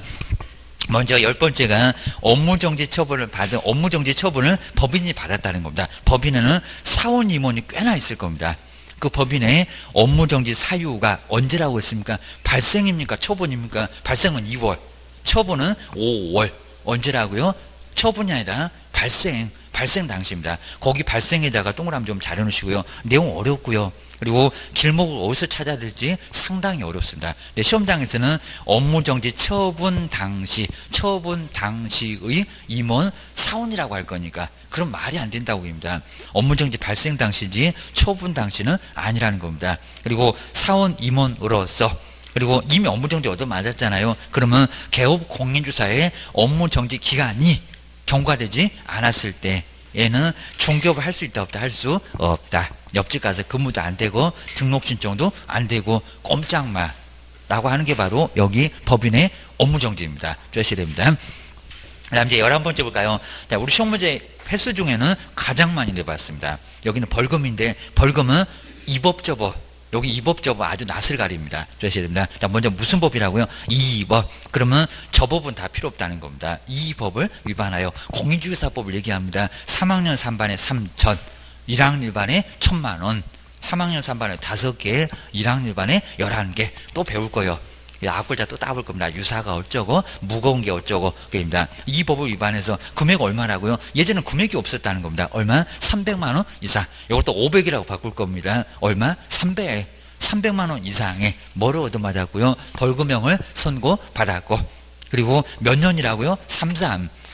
먼저 10번째가 업무정지 처분을 받은 업무정지 처분을 법인이 받았다는 겁니다. 법인에는 사원 임원이 꽤나 있을 겁니다. 그 법인의 업무정지 사유가 언제라고 했습니까? 발생입니까? 처분입니까? 발생은 2월, 처분은 5월. 언제라고요? 처분이 아니라 발생 당시입니다. 거기 발생에다가 동그라미 좀 잘 해놓으시고요. 내용 어렵고요. 그리고 길목을 어디서 찾아야 될지 상당히 어렵습니다. 네, 시험장에서는 업무정지 처분 당시의 임원 사원이라고 할 거니까 그럼 말이 안 된다고 합니다. 업무정지 발생 당시지 처분 당시는 아니라는 겁니다. 그리고 사원 임원으로서 그리고 이미 업무정지 얻어맞았잖아요. 그러면 개업 공인주사의 업무정지 기간이 경과되지 않았을 때에는 중개업을 할 수 있다 없다 할 수 없다. 옆집 가서 근무도 안 되고 등록 신청도 안 되고 꼼짝마라고 하는 게 바로 여기 법인의 업무정지입니다. 주의하셔야 됩니다. 그 다음 이제 11번째 볼까요? 자, 우리 시험 문제 횟수 중에는 가장 많이 내봤습니다. 여기는 벌금인데 벌금은 이법저법. 여기 이법저법 아주 낯을 가립니다. 주의하셔야 됩니다. 자, 먼저 무슨 법이라고요? 이법. 그러면 저 법은 다 필요 없다는 겁니다. 이 법을 위반하여 공인중개사법을 얘기합니다. 3학년 3반에 3천, 1학년 1반에 1,000만, 3학년 3반에 5개, 1학년 1반에 11개 또 배울 거예요. 악글자 또 따볼 겁니다. 유사가 어쩌고 무거운 게 어쩌고 그입니다. 이 법을 위반해서 금액 얼마라고요? 예전에는 금액이 없었다는 겁니다. 얼마? 300만 원 이상. 이것도 500이라고 바꿀 겁니다. 얼마? 300만 원 이상의 뭐를 얻어맞았고요? 벌금형을 선고받았고 그리고 몇 년이라고요?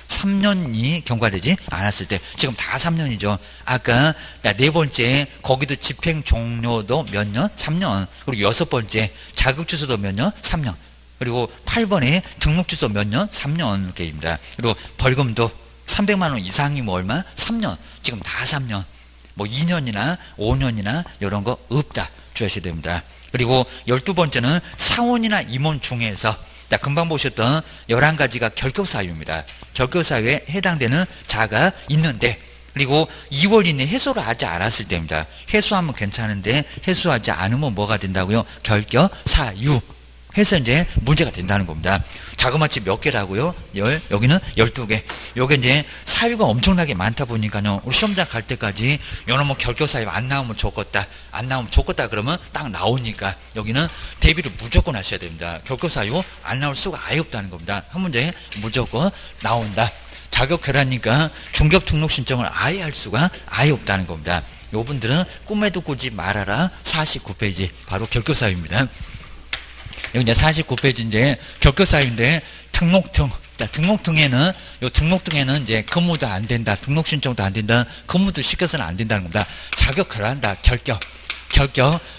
3년이 경과되지 않았을 때 지금 다 3년이죠. 아까 4번째 거기도 집행 종료도 몇 년? 3년. 그리고 6번째 자격 취소도 몇 년? 3년. 그리고 8번에 등록 취소 몇 년? 3년 게입니다. 그리고 벌금도 300만 원 이상이 뭐 얼마? 3년. 지금 다 3년. 뭐 2년이나 5년이나 이런 거 없다. 주의하셔야 됩니다. 그리고 12번째는 사원이나 임원 중에서 금방 보셨던 11가지가 결격사유입니다. 결격사유에 해당되는 자가 있는데 그리고 2월 이내에 해소를 하지 않았을 때입니다. 해소하면 괜찮은데 해소하지 않으면 뭐가 된다고요? 결격사유 해서 이제 문제가 된다는 겁니다. 자그마치 몇 개라고요? 여기는 12개. 요게 이제 사유가 엄청나게 많다 보니까요. 우리 시험장 갈 때까지 요놈은 뭐 결격사유 안 나오면 좋겠다. 안 나오면 좋겠다 그러면 딱 나오니까 여기는 대비를 무조건 하셔야 됩니다. 결격사유 안 나올 수가 아예 없다는 겁니다. 한 문제에 무조건 나온다. 자격 결하니까 중개업 등록 신청을 아예 할 수가 아예 없다는 겁니다. 요분들은 꿈에도 꾸지 말아라. 49페이지 바로 결격사유입니다. 여기 이제 49페이지인데 결격사유인데 등록등. 자, 등록등에는 이제 근무도 안 된다. 등록 신청도 안 된다. 근무도 시켜서는 안 된다는 겁니다. 자격 결한다. 결격.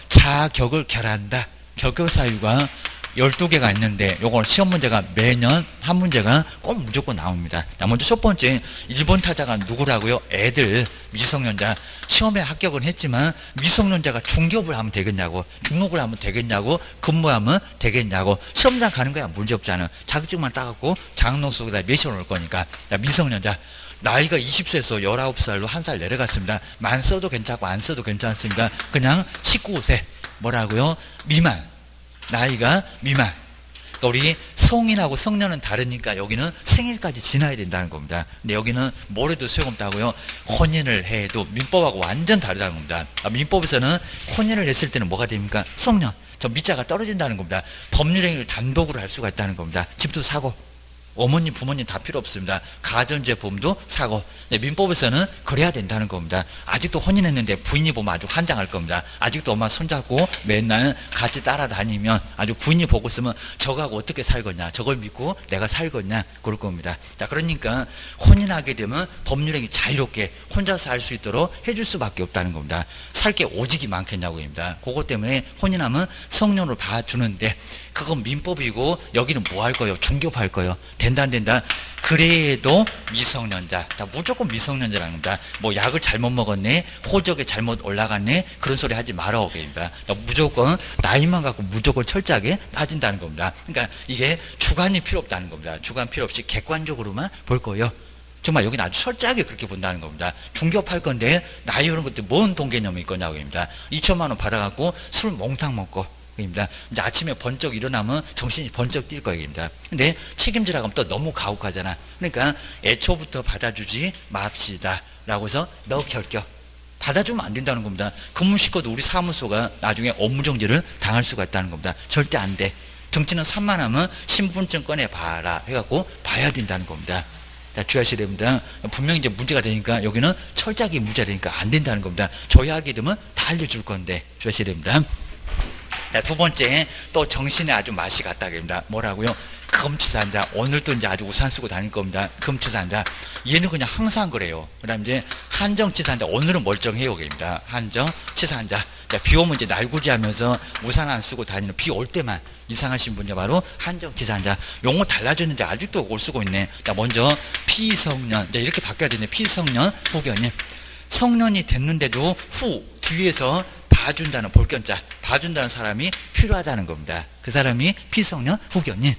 자격을 결한다. 결격사유가 12개가 있는데 요걸 시험 문제가 매년 한 문제가 꼭 무조건 나옵니다. 자, 먼저 첫 번째 1번 타자가 누구라고요? 애들 미성년자. 시험에 합격은 했지만 미성년자가 중개업을 하면 되겠냐고, 등록을 하면 되겠냐고, 근무하면 되겠냐고. 시험장 가는 거야 문제없잖아. 자격증만 따갖고 장롱 속에다 매셔놓을 거니까. 자, 미성년자. 나이가 20세에서 19살로 한 살 내려갔습니다. 만 써도 괜찮고 안 써도 괜찮습니다. 그냥 19세 뭐라고요? 미만. 나이가 미만. 그러니까 우리 성인하고 성년은 다르니까 여기는 생일까지 지나야 된다는 겁니다. 근데 여기는 뭘 해도 소용없다고요? 혼인을 해도 민법하고 완전 다르다는 겁니다. 민법에서는 혼인을 했을 때는 뭐가 됩니까? 성년. 저 미자가 떨어진다는 겁니다. 법률행위를 단독으로 할 수가 있다는 겁니다. 집도 사고, 어머님, 부모님 다 필요 없습니다. 가전제품도 사고. 민법에서는 그래야 된다는 겁니다. 아직도 혼인했는데 부인이 보면 아주 환장할 겁니다. 아직도 엄마 손잡고 맨날 같이 따라다니면 아주 부인이 보고 있으면 저거하고 어떻게 살겠냐, 저걸 믿고 내가 살겠냐 그럴 겁니다. 자, 그러니까 혼인하게 되면 법률행위 자유롭게 혼자서 할 수 있도록 해줄 수밖에 없다는 겁니다. 살 게 오직이 많겠냐고입니다. 그것 때문에 혼인하면 성년으로 봐주는데 그건 민법이고 여기는 뭐 할 거예요? 중개업 거예요. 된다 안 된다? 그래도 미성년자. 다 무조건 미성년자라는 겁니다. 뭐 약을 잘못 먹었네, 호적에 잘못 올라갔네, 그런 소리 하지 말아오게 됩니다. 무조건 나이만 갖고 무조건 철저하게 따진다는 겁니다. 그러니까 이게 주관이 필요 없다는 겁니다. 주관 필요 없이 객관적으로만 볼 거예요. 정말 여기는 아주 철저하게 그렇게 본다는 겁니다. 중개업 건데 나이 이런 것들 뭔 돈 개념이 있거냐고 합니다. 2천만 원 받아갖고 술 몽탕 먹고 입니다. 이제 아침에 번쩍 일어나면 정신이 번쩍 뛸 거입니다. 근데 책임지라고 하면 또 너무 가혹하잖아. 그러니까 애초부터 받아주지 맙시다 라고 해서 너 결격. 받아주면 안 된다는 겁니다. 근무시켜도 우리 사무소가 나중에 업무정지를 당할 수가 있다는 겁니다. 절대 안 돼. 등치는 3만 하면 신분증 꺼내봐라 해갖고 봐야 된다는 겁니다. 자, 주의하셔야 됩니다. 분명히 이제 문제가 되니까 여기는 철저하게 문제가 되니까 안 된다는 겁니다. 조회하게 되면 다 알려줄 건데 주의하셔야 됩니다. 자, 두 번째, 또 정신에 아주 맛이 갔다 그럽니다. 뭐라고요? 금치산자. 오늘도 이제 아주 우산 쓰고 다닐 겁니다. 금치산자. 얘는 그냥 항상 그래요. 그 다음 이제 한정치산자. 오늘은 멀쩡해요. 그럽니다. 한정치산자. 자, 비 오면 이제 날구지 하면서 우산 안 쓰고 다니는, 비 올 때만 이상하신 분이 바로 한정치산자. 용어 달라졌는데 아직도 그걸 쓰고 있네. 자, 먼저 피성년. 자, 이렇게 바뀌어야 되네. 피성년, 후견인. 성년이 됐는데도 뒤에서 봐준다는 볼견자, 봐준다는 사람이 필요하다는 겁니다. 그 사람이 피성년, 후견인.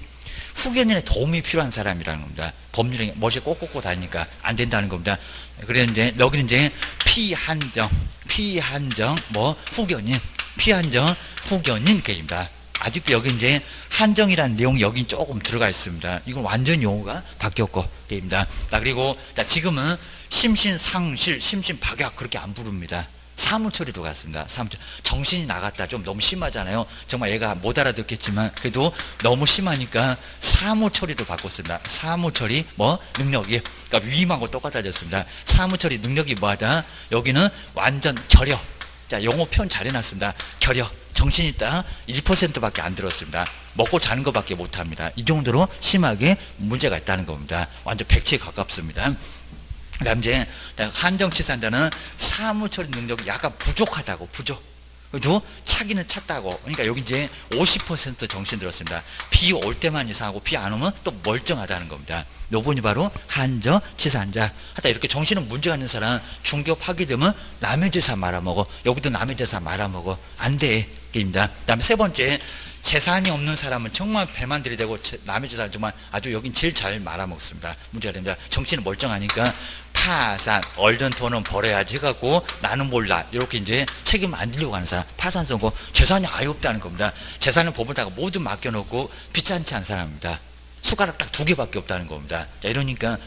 후견인의 도움이 필요한 사람이라는 겁니다. 법률에 머리에 꽂고 다니니까 안 된다는 겁니다. 그런데 여기는 이제 피한정, 후견인, 피한정, 후견인 게임입니다. 아직도 여기 이제 한정이라는 내용이 여기 조금 들어가 있습니다. 이건 완전 용어가 바뀌었고 게임입니다. 그리고 자, 지금은 심신상실, 심신박약 그렇게 안 부릅니다. 사무처리로 갔습니다. 사무처리. 정신이 나갔다. 좀 너무 심하잖아요. 정말 얘가 못 알아듣겠지만 그래도 너무 심하니까 사무처리로 바꿨습니다. 사무처리 능력이, 그러니까 위임하고 똑같아졌습니다. 사무처리 능력이 뭐하다? 여기는 완전 결여. 자, 용어 표현 잘 해놨습니다. 결여. 정신이 딱 1%밖에 안 들었습니다. 먹고 자는 것밖에 못합니다. 이 정도로 심하게 문제가 있다는 겁니다. 완전 백치에 가깝습니다. 그 다음 이제 한정치산자는 사무처리 능력이 약간 부족하다고, 부족. 그래도 차기는 찼다고. 그러니까 여기 이제 50% 정신 들었습니다. 비 올 때만 이상하고 비 안 오면 또 멀쩡하다는 겁니다. 요번이 바로 한정치산자. 하여튼 이렇게 정신은 문제가 있는 사람 중개업 하게 되면 남의 재산 말아먹어. 여기도 남의 재산 말아먹어. 안 돼. 게임입니다. 그 다음에 세 번째, 재산이 없는 사람은 정말 배만 들이대고 남의 재산을 정말 아주 여긴 제일 잘 말아먹습니다. 문제가 됩니다. 정신은 멀쩡하니까 파산, 얼른 돈은 벌어야지 해갖고 나는 몰라 이렇게 이제 책임 안 지려고 하는 사람, 파산 선고, 재산이 아예 없다는 겁니다. 재산을 법을다가 모두 맡겨놓고 비짠치 않은 사람입니다. 숟가락 딱 2개밖에 없다는 겁니다. 자, 이러니까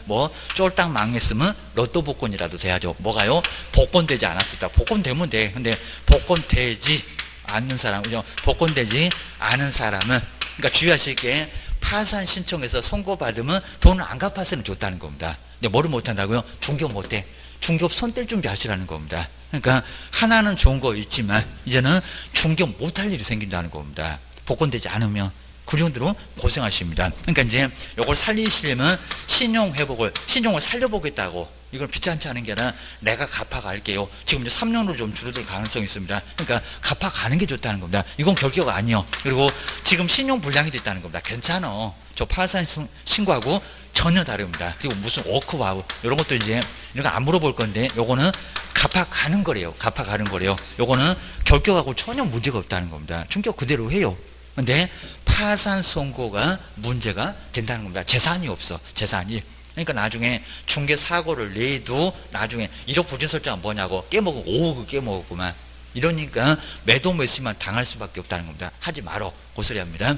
쫄딱 망했으면 로또 복권이라도 돼야죠. 뭐가요? 복권되지 않았습니다. 복권되면 돼. 근데 복권되지 않는 사람, 그죠? 복권되지 않은 사람은, 그러니까 주의하실 게 파산 신청해서 선고받으면 돈을 안 갚았으면 좋다는 겁니다. 근데 뭐를 못한다고요? 중개업 못해. 중개업 손 뗄 준비 하시라는 겁니다. 그러니까 하나는 좋은 거 있지만 이제는 중개업 못할 일이 생긴다는 겁니다. 복권되지 않으면. 그 정도로 고생하십니다. 그러니까 이제 이걸 살리시려면 신용을 살려보겠다고, 이걸 비싼치 않은 게 아니라 내가 갚아갈게요. 지금 이제 3년으로 좀 줄어들 가능성이 있습니다. 그러니까 갚아가는 게 좋다는 겁니다. 이건 결격가 아니요. 그리고 지금 신용 불량이 됐다는 겁니다. 괜찮아. 저 파산 신고하고 전혀 다릅니다. 그리고 무슨 워크와우 이런 것도 이제 이런 거 안 물어볼 건데, 요거는 갚아가는 거래요. 갚아가는 거래요. 요거는 결격하고 전혀 문제가 없다는 겁니다. 충격 그대로 해요. 근데 파산 선고가 문제가 된다는 겁니다. 재산이 없어. 재산이. 그러니까 나중에 중개 사고를 내도 나중에 1억 보증 설정은 뭐냐고 깨먹고 5억을 깨먹었구만. 이러니까 매도 매수만 당할 수밖에 없다는 겁니다. 하지 말어. 고소리 합니다.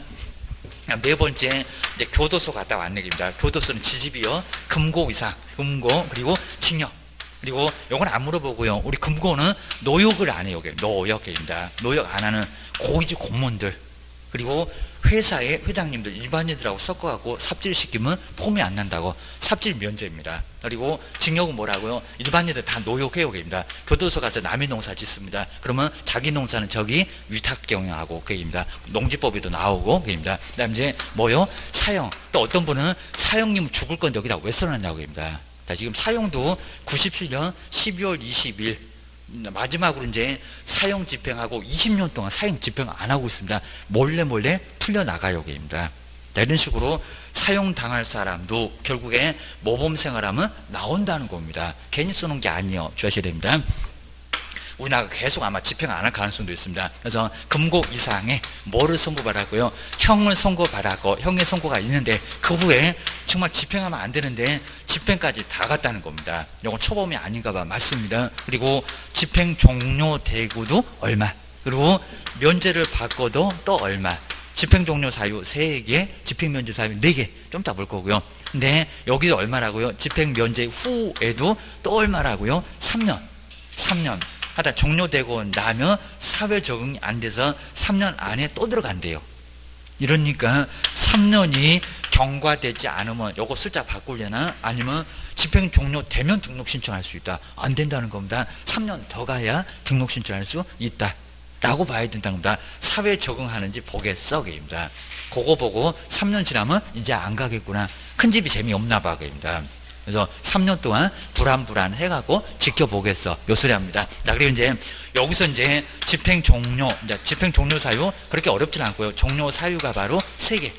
네 번째, 이제 교도소 갔다 왔는 얘기입니다. 교도소는 지집이요. 금고 이상, 금고, 그리고 징역. 그리고 요건 안 물어보고요. 우리 금고는 노역을 안 해요. 노역입니다. 노역 안 하는 고위직 공무원들. 그리고 회사의 회장님들, 일반인들하고 섞어갖고 삽질시키면 폼이 안 난다고 삽질 면제입니다. 그리고 징역은 뭐라고요? 일반인들 다 노역해요. 입니다. 교도소 가서 남의 농사 짓습니다. 그러면 자기 농사는 저기 위탁 경영하고 그입니다. 농지법에도 나오고 그입니다. 그다음 이제 뭐요? 사형. 또 어떤 분은 사형님 죽을 건데 여기다 왜 써놨냐고 입니다. 지금 사형도 97년 12월 20일 마지막으로 이제 사형 집행하고 20년 동안 사형 집행 안 하고 있습니다. 몰래 풀려나가요. 입니다. 이런 식으로 사형 당할 사람도 결국에 모범 생활하면 나온다는 겁니다. 괜히 쓰는 게 아니에요. 주셔야 됩니다. 우리나라가 계속 아마 집행 안 할 가능성도 있습니다. 그래서 금고 이상의 뭐를 선고받았고요. 형을 선고받았고 형의 선고가 있는데 그 후에 정말 집행하면 안 되는데 집행까지 다 갔다는 겁니다. 이건 초범이 아닌가 봐. 맞습니다. 그리고 집행 종료되고도 얼마, 그리고 면제를 받고도 또 얼마, 집행 종료 사유 3개, 집행 면제 사유 4개 좀 이따 볼 거고요. 근데 여기도 얼마라고요? 집행 면제 후에도 또 얼마라고요? 3년 하다 종료되고 나면 사회 적응이 안 돼서 3년 안에 또 들어간대요. 이러니까 3년이 경과되지 않으면 요거 숫자 바꾸려나, 아니면 집행 종료되면 등록 신청할 수 있다. 안 된다는 겁니다. 3년 더 가야 등록 신청할 수 있다 라고 봐야 된다는 겁니다. 사회 적응하는지 보겠어 그입니다. 그거 보고 3년 지나면 이제 안 가겠구나, 큰 집이 재미없나 봐 그입니다. 그래서 3년 동안 불안해갖고 지켜보겠어. 요 소리 합니다. 자, 그리고 이제 여기서 이제 집행 종료 사유 그렇게 어렵진 않고요. 종료 사유가 바로 3개.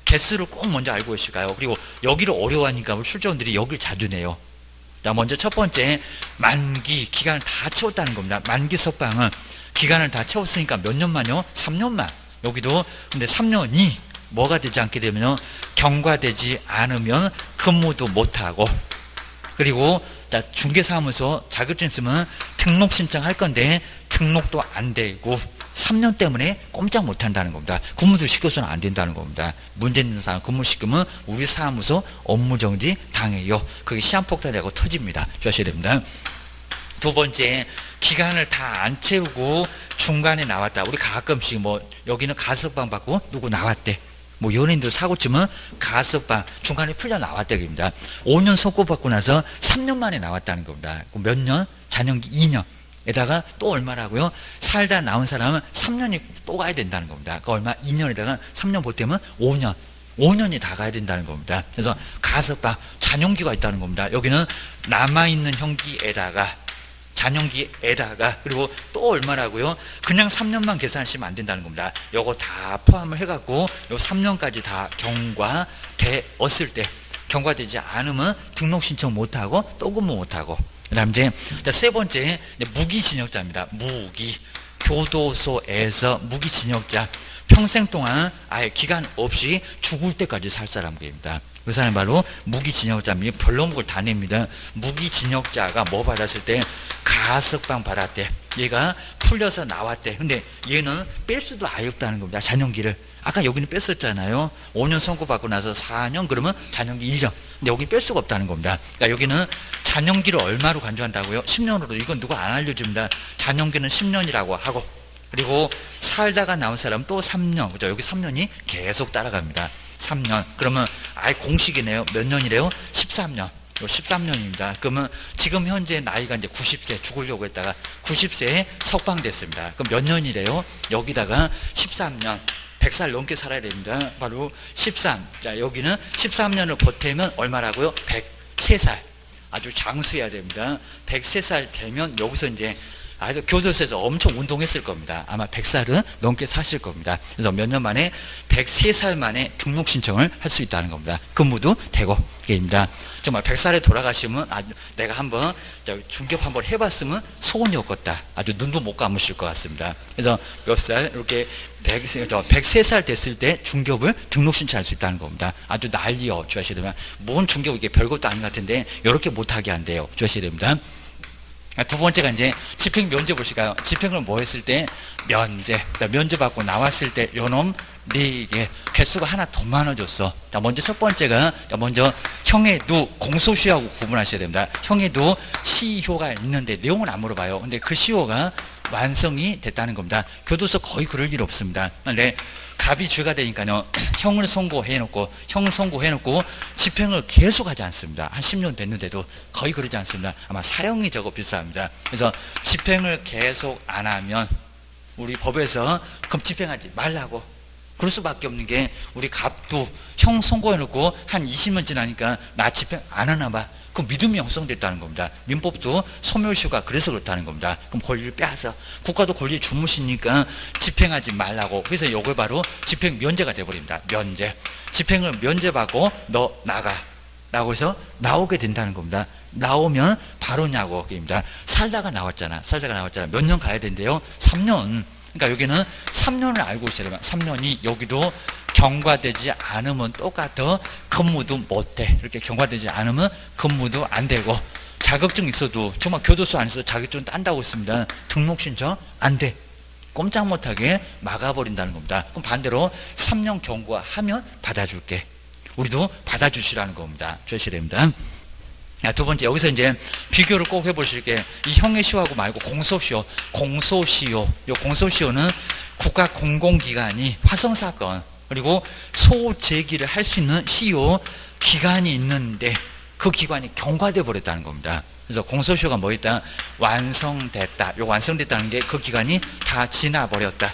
개수를 꼭 먼저 알고 계실까요? 그리고 여기를 어려워하니까 우리 출제원들이 여기를 자주 내요. 자, 먼저 첫 번째, 만기 기간을 다 채웠다는 겁니다. 만기 석방은 기간을 다 채웠으니까 몇 년만요? 3년만. 여기도 근데 3년이 뭐가 되지 않게 되면요, 경과되지 않으면 근무도 못하고, 그리고 중개사무소 자격증 있으면 등록 신청할 건데 등록도 안 되고 3년 때문에 꼼짝 못한다는 겁니다. 근무도 시켜서는 안 된다는 겁니다. 문제 있는 사람 근무시키면 우리 사무소 업무정지 당해요. 그게 시한폭탄되고 터집니다. 주셔야 됩니다. 두 번째, 기간을 다 안 채우고 중간에 나왔다. 우리 가끔씩 뭐 여기는 가석방 받고 누구 나왔대. 뭐 연예인들 사고치면 가석방 중간에 풀려 나왔다는 겁니다. 5년 선고받고 나서 3년 만에 나왔다는 겁니다. 몇 년? 잔영기 2년. 에다가 또 얼마라고요? 살다 나온 사람은 3년이 또 가야 된다는 겁니다. 그 얼마? 2년에다가 3년 보태면 5년이 다 가야 된다는 겁니다. 그래서 가석방, 잔영기가 있다는 겁니다. 여기는 남아있는 형기에다가 잔영기에다가 그리고 또 얼마라고요? 그냥 3년만 계산하시면 안 된다는 겁니다. 요거 다 포함을 해갖고 요 3년까지 다 경과되었을 때, 경과되지 않으면 등록 신청 못하고 또 근무 못하고, 그 다음 이제 세 번째, 무기징역자입니다. 교도소에서 무기징역자, 평생 동안 아예 기간 없이 죽을 때까지 살 사람입니다. 그 사람이 바로 무기징역자입니다. 별로목을 다 냅니다. 무기징역자가 뭐 받았을 때? 가석방 받았대. 얘가 풀려서 나왔대. 근데 얘는 뺄 수도 아예 없다는 겁니다. 잔영기를. 아까 여기는 뺐었잖아요. 5년 선고받고 나서 4년, 그러면 잔영기 1년. 근데 여기 뺄 수가 없다는 겁니다. 그러니까 여기는 잔영기를 얼마로 간주한다고요? 10년으로. 이건 누가 안 알려줍니다. 잔영기는 10년이라고 하고, 그리고 살다가 나온 사람 또 3년. 그죠? 여기 3년이 계속 따라갑니다. 3년. 그러면 아예 공식이네요. 몇 년이래요? 13년. 13년입니다. 그러면 지금 현재 나이가 이제 90세 죽으려고 했다가 90세에 석방됐습니다. 그럼 몇 년이래요? 여기다가 13년. 100살 넘게 살아야 됩니다. 바로 13. 자, 여기는 13년을 버티면 얼마라고요? 103살. 아주 장수해야 됩니다. 103살 되면 여기서 이제 아주 교도소에서 엄청 운동했을 겁니다. 아마 100살은 넘게 사실 겁니다. 그래서 몇 년 만에 103살 만에 등록 신청을 할 수 있다는 겁니다. 근무도 되고 입니다. 정말 100살에 돌아가시면 아주 내가 한번 중개업 한번 해봤으면 소원이 없겠다. 아주 눈도 못 감으실 것 같습니다. 그래서 몇 살 이렇게 103살 됐을 때 중개업을 등록 신청할 수 있다는 겁니다. 아주 난리요. 주하셔야 되면 뭔 중개업 이게 별것도 아닌 것 같은데 이렇게 못하게 한대요. 주하셔야 됩니다. 두 번째가 이제 집행 면제 보실까요? 집행을 뭐 했을 때 면제. 면제 받고 나왔을 때 요놈 4개. 개수가 하나 더 많아졌어. 자, 먼저 첫 번째가 먼저 형해도 공소시효하고 구분하셔야 됩니다. 형해도 시효가 있는데 내용은 안 물어봐요. 근데 그 시효가 완성이 됐다는 겁니다. 교도소 거의 그럴 일 없습니다. 근데 갑이 죄가 되니까요. 형을 선고해놓고 집행을 계속 하지 않습니다. 한 10년 됐는데도 거의 그러지 않습니다. 아마 사형이 저거 비슷합니다. 그래서 집행을 계속 안 하면 우리 법에서 그럼 집행하지 말라고 그럴 수밖에 없는 게 우리 갑도 형 선고해놓고 한 20년 지나니까 나 집행 안 하나 봐. 그 믿음이 형성됐다는 겁니다. 민법도 소멸시효가 그래서 그렇다는 겁니다. 그럼 권리를 빼앗아. 국가도 권리 주무시니까 집행하지 말라고. 그래서 이걸 바로 집행 면제가 돼버립니다. 면제. 집행을 면제받고 너 나가. 라고 해서 나오게 된다는 겁니다. 나오면 바로냐고. 입니다. 살다가 나왔잖아. 몇 년 가야 된대요? 3년. 그러니까 여기는 3년을 알고 있어야 되면 3년이 여기도 경과되지 않으면 똑같아. 근무도 못해. 이렇게 경과되지 않으면 근무도 안 되고 자격증 있어도 정말 교도소 안에서 자격증 딴다고 했습니다. 등록 신청 안 돼. 꼼짝 못하게 막아버린다는 겁니다. 그럼 반대로 3년 경과하면 받아줄게. 우리도 받아주시라는 겁니다. 주셔야 됩니다. 두 번째 여기서 이제 비교를 꼭 해보실 게 이 형해시효하고 말고 공소시효. 이 공소시효는 국가 공공기관이 화성사건 그리고 소제기를 할 수 있는 시효 기간이 있는데 그 기관이 경과돼 버렸다는 겁니다. 그래서 공소시효가 뭐였다? 완성됐다. 요 완성됐다는 게 그 기간이 다 지나버렸다.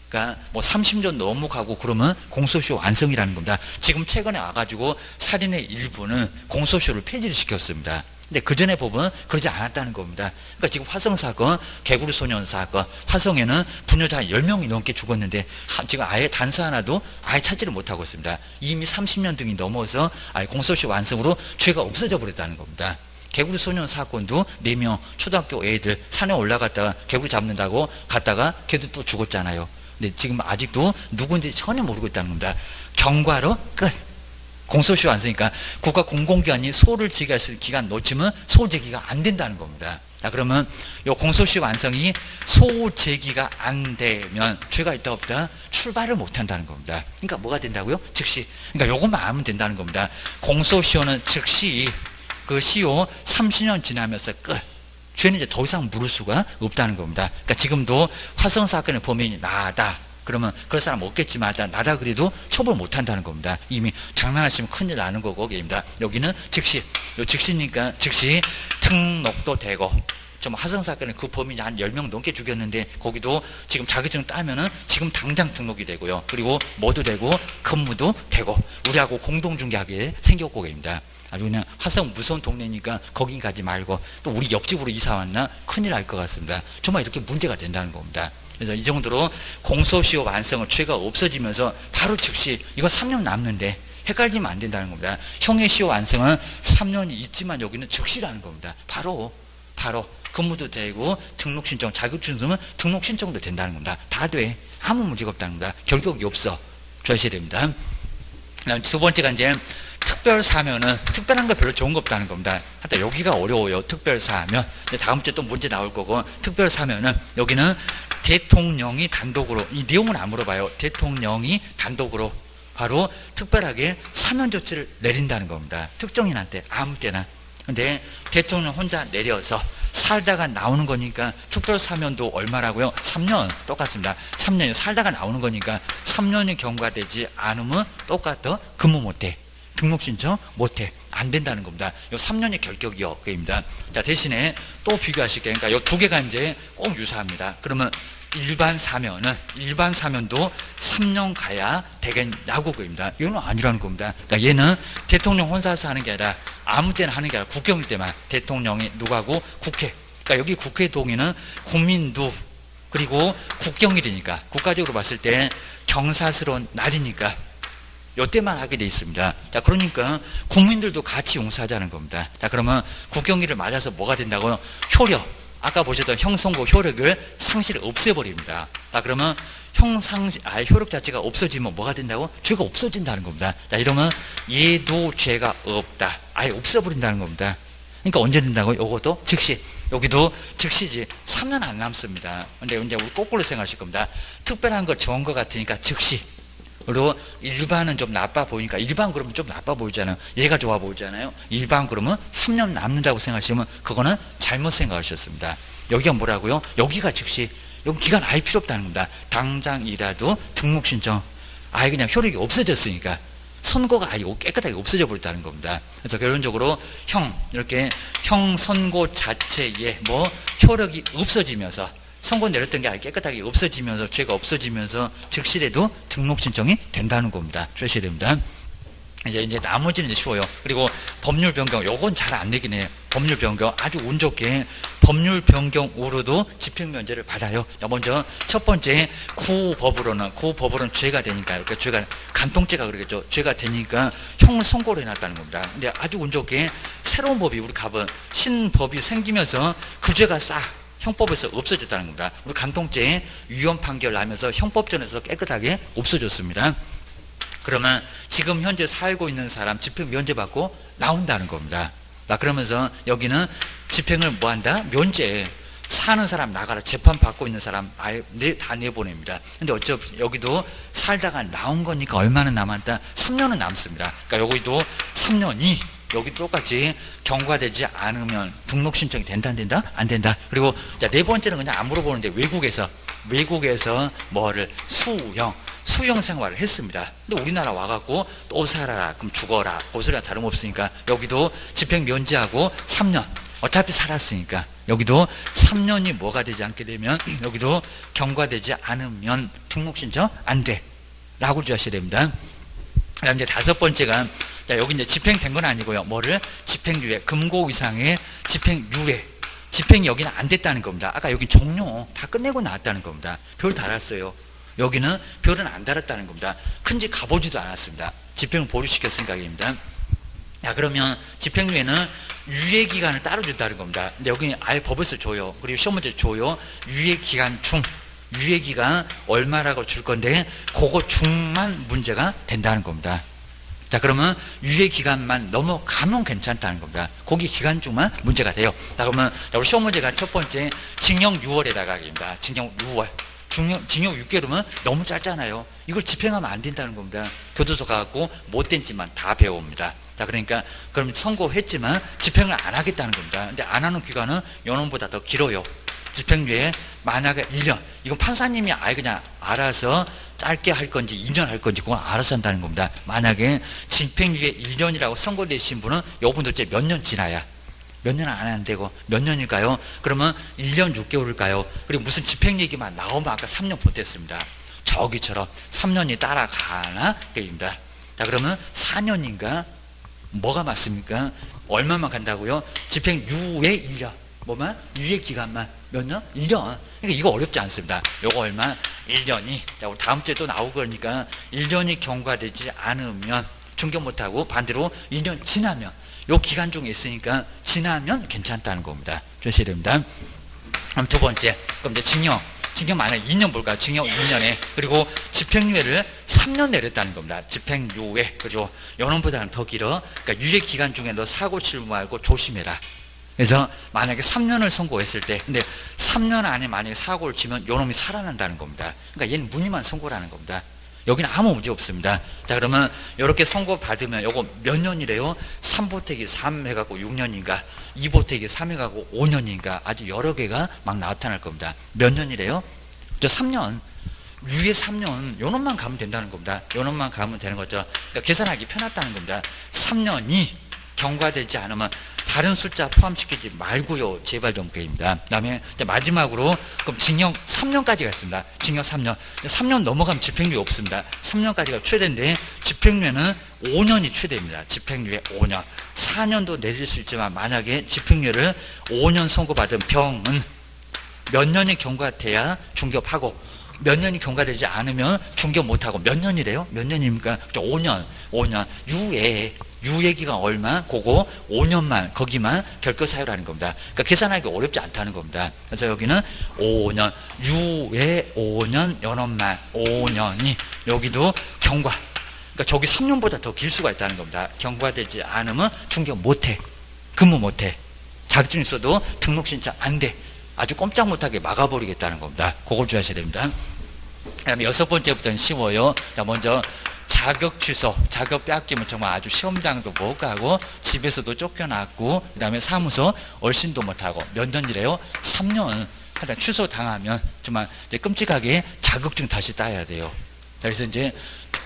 그러니까 뭐 30년 너무 가고 그러면 공소시효 완성이라는 겁니다. 지금 최근에 와가지고 살인의 일부는 공소시효를 폐지를 시켰습니다. 근데 그 전에 법은 그러지 않았다는 겁니다. 그러니까 지금 화성 사건, 개구리 소년 사건, 화성에는 부녀자 10명이 넘게 죽었는데 지금 아예 단서 하나도 아예 찾지를 못하고 있습니다. 이미 30년 등이 넘어서 아예 공소시효 완성으로 죄가 없어져 버렸다는 겁니다. 개구리 소년 사건도 4명 초등학교 애들 산에 올라갔다가 개구리 잡는다고 갔다가 걔도 또 죽었잖아요. 근데 지금 아직도 누군지 전혀 모르고 있다는 겁니다. 경과로 끝. 공소시효 완성이니까 국가 공공기관이 소를 제기할 수 있는 기간 놓치면 소 제기가 안 된다는 겁니다. 자, 그러면 요 공소시효 완성이 소 제기가 안 되면 죄가 있다 없다 출발을 못 한다는 겁니다. 그러니까 뭐가 된다고요? 즉시. 그러니까 요것만 알면 된다는 겁니다. 공소시효는 즉시 그 시효 30년 지나면서 끝. 죄는 이제 더 이상 물을 수가 없다는 겁니다. 그러니까 지금도 화성 사건의 범인이 나다. 그러면 그럴 사람 없겠지만 나다 그래도 처벌 못 한다는 겁니다. 이미 장난하시면 큰일 나는 거고 입니다. 여기는 즉시. 요 즉시니까 즉시 등록도 되고 좀 화성 사건에 그 범인이 한 10명 넘게 죽였는데 거기도 지금 자격증 따면은 지금 당장 등록이 되고요. 그리고 뭐도 되고 근무도 되고 우리하고 공동중개하게 생겼고 입니다. 아주 그냥 화성 무서운 동네니까 거기 가지 말고 또 우리 옆집으로 이사 왔나 큰일 날 것 같습니다. 정말 이렇게 문제가 된다는 겁니다. 그래서 이 정도로 공소시효 완성을 죄가 없어지면서 바로 즉시 이거 3년 남는데 헷갈리면 안 된다는 겁니다. 형해시효 완성은 3년이 있지만 여기는 즉시라는 겁니다. 바로 근무도 되고 등록 신청 자격증은 등록 신청도 된다는 겁니다. 다 돼. 아무 문제가 없다는 겁니다. 결격이 없어. 주셔야 됩니다. 두 번째가 이제 특별사면은 특별한 거 별로 좋은 거 없다는 겁니다. 하여튼 여기가 어려워요. 특별사면. 다음 주에 또 문제 나올 거고 특별사면은 여기는 대통령이 단독으로 이 내용은 안 물어봐요. 대통령이 단독으로 바로 특별하게 사면 조치를 내린다는 겁니다. 특정인한테 아무 때나. 근데 대통령 혼자 내려서 살다가 나오는 거니까 특별사면도 얼마라고요? 3년 똑같습니다. 3년이 살다가 나오는 거니까 3년이 경과되지 않으면 똑같아 근무 못해. 등록 신청 못해. 안 된다는 겁니다. 요 3년의 결격이입니다. 자, 대신에 또 비교하실게요. 그러니까 요 두 개가 이제 꼭 유사합니다. 그러면 일반 사면도 3년 가야 되겠냐고 그입니다. 이건 아니라는 겁니다. 그러니까 얘는 대통령 혼자서 하는 게 아니라 아무 때나 하는 게 아니라 국경일 때만 대통령이 누구하고 국회. 그러니까 여기 국회 동의는 국민도 그리고 국경일이니까 국가적으로 봤을 때 경사스러운 날이니까 이때만 하게 돼 있습니다. 자, 그러니까 국민들도 같이 용서하자는 겁니다. 자, 그러면 국경일을 맞아서 뭐가 된다고요? 효력. 아까 보셨던 형선고 효력을 없애버립니다. 자, 그러면 효력 자체가 없어지면 뭐가 된다고? 죄가 없어진다는 겁니다. 자, 이러면 얘도 죄가 없다. 아예 없애버린다는 겁니다. 그러니까 언제 된다고? 요것도 즉시. 여기도 즉시지. 3년 안 남습니다. 근데 이제 우리 거꾸로 생각하실 겁니다. 특별한 거 좋은 것 같으니까 즉시. 그리고 일반은 좀 나빠 보이니까 일반 그러면 좀 나빠 보이잖아요. 얘가 좋아 보이잖아요. 일반 그러면 3년 남는다고 생각하시면 그거는 잘못 생각하셨습니다. 여기가 뭐라고요? 여기가 즉시. 여기 기간 아예 필요 없다는 겁니다. 당장이라도 등록 신청 아예 그냥 효력이 없어졌으니까 선고가 아예 깨끗하게 없어져 버렸다는 겁니다. 그래서 결론적으로 이렇게 형 선고 자체에 효력이 없어지면서 선고 내렸던 게 아예 깨끗하게 없어지면서 죄가 없어지면서 즉시라도 등록 신청이 된다는 겁니다. 주셔야 됩니다. 이제 나머지는 쉬워요. 그리고 법률 변경, 요건 잘 안 되긴 해요. 법률 변경, 아주 운 좋게 법률 변경으로도 집행면제를 받아요. 먼저 첫 번째 구법으로는 죄가 되니까요. 그러니까 죄가 간통죄가 그러겠죠. 죄가 되니까 형을 선고를 해놨다는 겁니다. 근데 아주 운 좋게 새로운 법이 우리 갑은 신법이 생기면서 그 죄가 형법에서 없어졌다는 겁니다. 우리 간통죄에 위헌 판결 나면서 형법전에서 깨끗하게 없어졌습니다. 그러면 지금 현재 살고 있는 사람 집행 면제받고 나온다는 겁니다. 그러면서 여기는 집행을 뭐한다? 면제. 사는 사람 나가라. 재판 받고 있는 사람 아예 다 내보냅니다. 근데 어차피 여기도 살다가 나온 거니까 얼마나 남았다? 3년은 남습니다. 그러니까 여기도 3년이 여기 똑같이 경과되지 않으면 등록 신청이 된다 안 된다? 안 된다. 그리고 네 번째는 그냥 안 물어보는데 외국에서 뭐를 수용 생활을 했습니다. 근데 우리나라 와갖고 또 살아라 그럼 죽어라 그 소리가 다름없으니까 여기도 집행 면제하고 3년 어차피 살았으니까 여기도 3년이 뭐가 되지 않게 되면 여기도 경과되지 않으면 등록 신청 안 돼 라고 주셔야 됩니다. 그다음 이제 다섯 번째가 여기 이제 집행된 건 아니고요. 집행유예, 금고 이상의 집행유예. 집행이 여기는 안 됐다는 겁니다. 아까 여기 종료 다 끝내고 나왔다는 겁니다. 별 달았어요. 여기는 별은 안 달았다는 겁니다. 큰 집 가보지도 않았습니다. 집행을 보류시켰으니까 입니다. 그러면 집행유예는 유예기간을 따로 준다는 겁니다. 근데 여기 아예 법에서 줘요. 그리고 시험 문제 줘요. 유예기간 중. 유예기간 얼마라고 줄 건데 그거 중만 문제가 된다는 겁니다. 자, 그러면 유예기간만 넘어가면 괜찮다는 겁니다. 거기 기간 중만 문제가 돼요. 자, 그러면 우리 시험 문제가 첫 번째 징역 6월에다가입니다. 징역 6월. 징역 6개월이면 너무 짧잖아요. 이걸 집행하면 안 된다는 겁니다. 교도소 가고 못된 짓만 다 배웁니다. 자, 그러니까 그럼 선고했지만 집행을 안 하겠다는 겁니다. 근데 안 하는 기간은 요놈보다 더 길어요. 집행유예 만약에 1년. 이건 판사님이 아예 그냥 알아서 짧게 할 건지 2년 할 건지 그건 알아서 한다는 겁니다. 만약에 집행유예 1년이라고 선고되신 분은 요분도 이제 몇 년 지나야 몇 년 안 하는 되고 몇 년일까요? 그러면 1년 6개월일까요? 그리고 무슨 집행 얘기만 나오면 아까 3년 보탰습니다. 저기처럼 3년이 따라가나? 게입니다. 자, 그러면 4년인가? 뭐가 맞습니까? 얼마만 간다고요? 집행유예 1년. 뭐만? 유예 기간만 몇 년? 1년. 그러니까 이거 어렵지 않습니다. 요거 얼마? 1년이. 자, 우리 다음 주에 또 나오고 그러니까 1년이 경과되지 않으면 중견 못하고 반대로 1년 지나면 요 기간 중에 있으니까 지나면 괜찮다는 겁니다. 주셔야 됩니다. 그럼 두 번째. 그럼 이제 징역 만약에 2년 볼까요? 징역 2년에 그리고 집행유예를 3년 내렸다는 겁니다. 집행유예. 그죠? 요놈보다는 더 길어. 그러니까 유예 기간 중에 너 사고 칠 말고 조심해라. 그래서 만약에 3년을 선고했을 때 근데 3년 안에 만약에 사고를 치면 요놈이 살아난다는 겁니다. 그러니까 얘는 무늬만 선고라는 겁니다. 여기는 아무 문제 없습니다. 자, 그러면 이렇게 선고 받으면 요거 몇 년이래요? 3보태기 3 해갖고 6년인가 2보태기 3 해갖고 5년인가 아주 여러 개가 막 나타날 겁니다. 몇 년이래요? 저 3년. 유예 3년, 요 놈만 가면 된다는 겁니다. 요 놈만 가면 되는 거죠. 그러니까 계산하기 편하다는 겁니다. 3년이 경과되지 않으면 다른 숫자 포함시키지 말고요. 제발 좀 배입니다. 그 다음에 마지막으로 그럼 징역 3년까지가 있습니다. 징역 3년. 3년 넘어가면 집행유예 없습니다. 3년까지가 최대인데 집행유예는 5년이 최대입니다. 집행유예 5년. 4년도 내릴 수 있지만 만약에 집행유예를 5년 선고받은 병은 몇 년이 경과돼야 중개업하고 몇 년이 경과되지 않으면 중개업 못하고 몇 년이래요? 몇 년입니까? 5년. 유예 기간 얼마? 그거 5년만 거기만 결격 사유라는 겁니다. 그러니까 계산하기 어렵지 않다는 겁니다. 그래서 여기는 5년 유예 5년 연원만 5년이 여기도 경과. 그러니까 저기 3년보다 더 길 수가 있다는 겁니다. 경과되지 않으면 중개업 못해. 근무 못해. 자격증 있어도 등록 신청 안 돼. 아주 꼼짝 못하게 막아버리겠다는 겁니다. 그걸 주의하셔야 됩니다. 그다음에 6번째부터는 쉬워요. 자, 먼저 자격 취소, 자격 빼앗기면 정말 아주 시험장도 못 가고 집에서도 쫓겨났고 그 다음에 사무소 얼씬도 못하고 몇 년이래요? 3년 하여튼 취소 당하면 정말 이제 끔찍하게 자격증 다시 따야 돼요. 그래서 이제